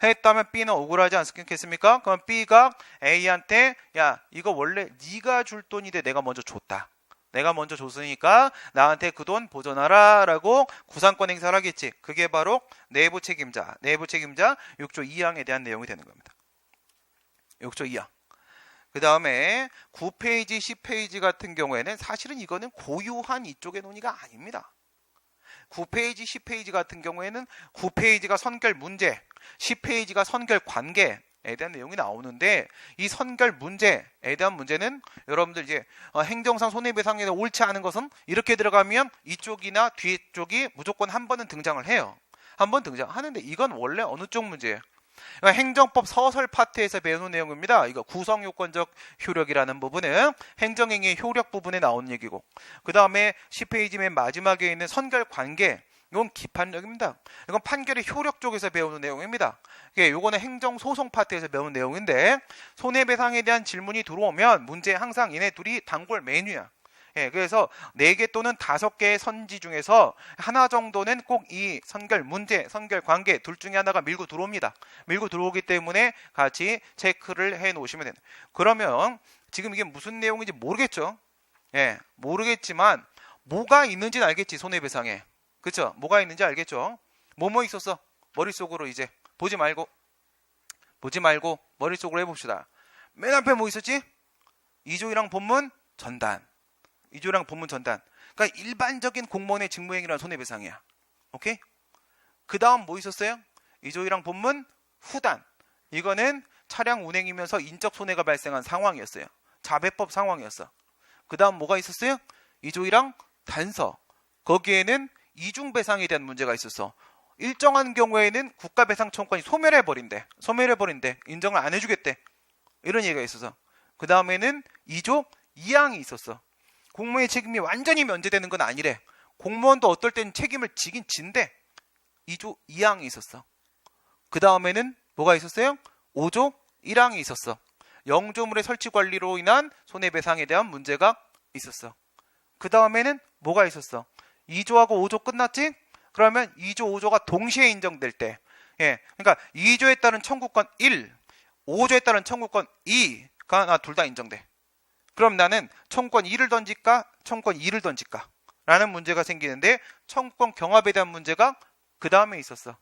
했다면 B는 억울하지 않겠습니까? 그럼 B가 A한테 야 이거 원래 네가 줄 돈인데 내가 먼저 줬다. 내가 먼저 줬으니까 나한테 그 돈 보전하라 라고 구상권 행사를 하겠지. 그게 바로 내부 책임자 6조 2항에 대한 내용이 되는 겁니다. 6조 2항. 그 다음에 9페이지, 10페이지 같은 경우에는 사실은 이거는 고유한 이쪽의 논의가 아닙니다. 9페이지, 10페이지 같은 경우에는 9페이지가 선결 문제, 10페이지가 선결 관계에 대한 내용이 나오는데 이 선결 문제에 대한 문제는 여러분들 이제 행정상 손해배상에 옳지 않은 것은 이렇게 들어가면 이쪽이나 뒤쪽이 무조건 한 번은 등장을 해요. 한 번 등장하는데 이건 원래 어느 쪽 문제예요? 행정법 서설 파트에서 배우는 내용입니다. 이거 구성요건적 효력이라는 부분은 행정행위의 효력 부분에 나오는 얘기고 그 다음에 10페이지 맨 마지막에 있는 선결관계 이건 기판력입니다. 이건 판결의 효력 쪽에서 배우는 내용입니다. 이거는 행정소송 파트에서 배우는 내용인데 손해배상에 대한 질문이 들어오면 문제 항상 얘네 둘이 단골 메뉴야. 그래서 4개 또는 5개의 선지 중에서 하나 정도는 꼭 이 선결 문제, 선결 관계 둘 중에 하나가 밀고 들어옵니다. 밀고 들어오기 때문에 같이 체크를 해 놓으시면 됩니다. 그러면 지금 이게 무슨 내용인지 모르겠죠? 모르겠지만 뭐가 있는지는 알겠지, 손해배상에. 그쵸? 뭐가 있는지 알겠죠? 뭐뭐 있었어? 머릿속으로 이제 보지 말고 머릿속으로 해봅시다. 맨 앞에 뭐 있었지? 2조 1항 본문 전단. 2조랑 본문 전단. 그러니까 일반적인 공무원의 직무행위라는 손해배상이야. 오케이? 그 다음 뭐 있었어요? 2조 1항 본문 후단. 이거는 차량 운행이면서 인적 손해가 발생한 상황이었어요. 자배법 상황이었어. 그 다음 뭐가 있었어요? 2조 1항 단서. 거기에는 이중배상에 대한 문제가 있었어. 일정한 경우에는 국가배상 청구권이 소멸해버린대. 인정을 안 해주겠대. 이런 얘기가 있어서. 그 다음에는 2조 2항이 있었어. 공무원의 책임이 완전히 면제되는 건 아니래. 공무원도 어떨 땐 책임을 지긴 진대. 2조 2항이 있었어. 그 다음에는 뭐가 있었어요? 5조 1항이 있었어. 영조물의 설치 관리로 인한 손해배상에 대한 문제가 있었어. 그 다음에는 뭐가 있었어? 2조하고 5조 끝났지? 그러면 2조, 5조가 동시에 인정될 때, 그러니까 2조에 따른 청구권 1, 5조에 따른 청구권 2가 둘 다 인정돼. 그럼 나는 청구권 1을 던질까? 청구권 2를 던질까? 라는 문제가 생기는데 청구권 경합에 대한 문제가 그 다음에 있었어.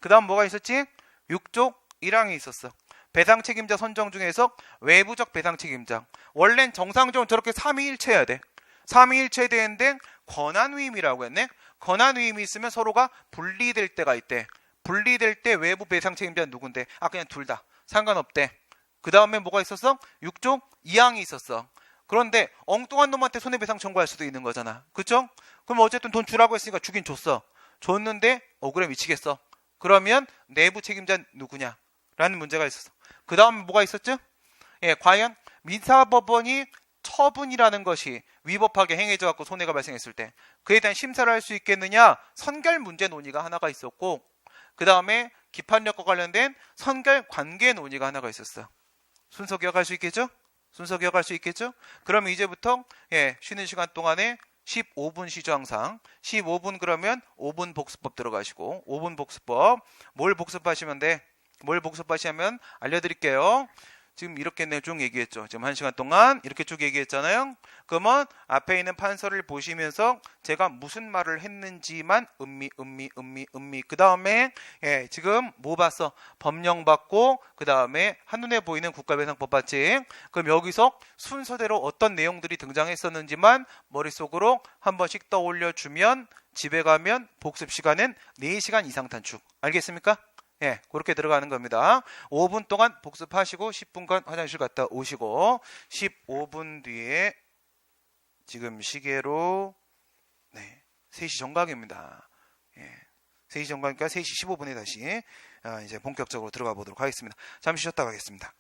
그 다음 뭐가 있었지? 6조 1항이 있었어. 배상 책임자 선정 중에서 외부적 배상 책임자. 원래는 정상적으로 저렇게 3위일체해야 돼. 3위일체 되는데 권한위임이라고 했네. 권한위임이 있으면 서로가 분리될 때가 있대. 분리될 때 외부 배상 책임자는 누군데? 그냥 둘 다. 상관없대. 그 다음에 뭐가 있었어? 6조 2항이 있었어. 그런데 엉뚱한 놈한테 손해배상 청구할 수도 있는 거잖아. 그쵸? 그럼 어쨌든 돈 주라고 했으니까 주긴 줬어. 줬는데 억울해 미치겠어. 그러면 내부 책임자는 누구냐? 라는 문제가 있었어. 그 다음에 뭐가 있었죠? 과연 민사법원이 처분이라는 것이 위법하게 행해져 갖고 손해가 발생했을 때 그에 대한 심사를 할 수 있겠느냐? 선결 문제 논의가 하나가 있었고 그 다음에 기판력과 관련된 선결 관계 논의가 하나가 있었어. 순서 기억할 수 있겠죠? 순서 기억할 수 있겠죠? 그러면 이제부터 쉬는 시간 동안에 15분 쉬죠 항상. 15분 그러면 5분 복습법 들어가시고 5분 복습법 뭘 복습하시면 돼? 뭘 복습하시면 알려드릴게요. 지금 이렇게 쭉 얘기했죠. 지금 1시간 동안 이렇게 쭉 얘기했잖아요. 그러면 앞에 있는 판서를 보시면서 제가 무슨 말을 했는지만 음미 그 다음에 지금 뭐 봤어? 법령 봤고 그 다음에 한눈에 보이는 국가배상법 봤지? 그럼 여기서 순서대로 어떤 내용들이 등장했었는지만 머릿속으로 한 번씩 떠올려주면 집에 가면 복습 시간은 4시간 이상 단축. 알겠습니까? 그렇게 들어가는 겁니다. 5분 동안 복습하시고 10분간 화장실 갔다 오시고 15분 뒤에 지금 시계로 3시 정각입니다. 3시 정각이니까 3시 15분에 다시 이제 본격적으로 들어가 보도록 하겠습니다. 잠시 쉬었다 가겠습니다.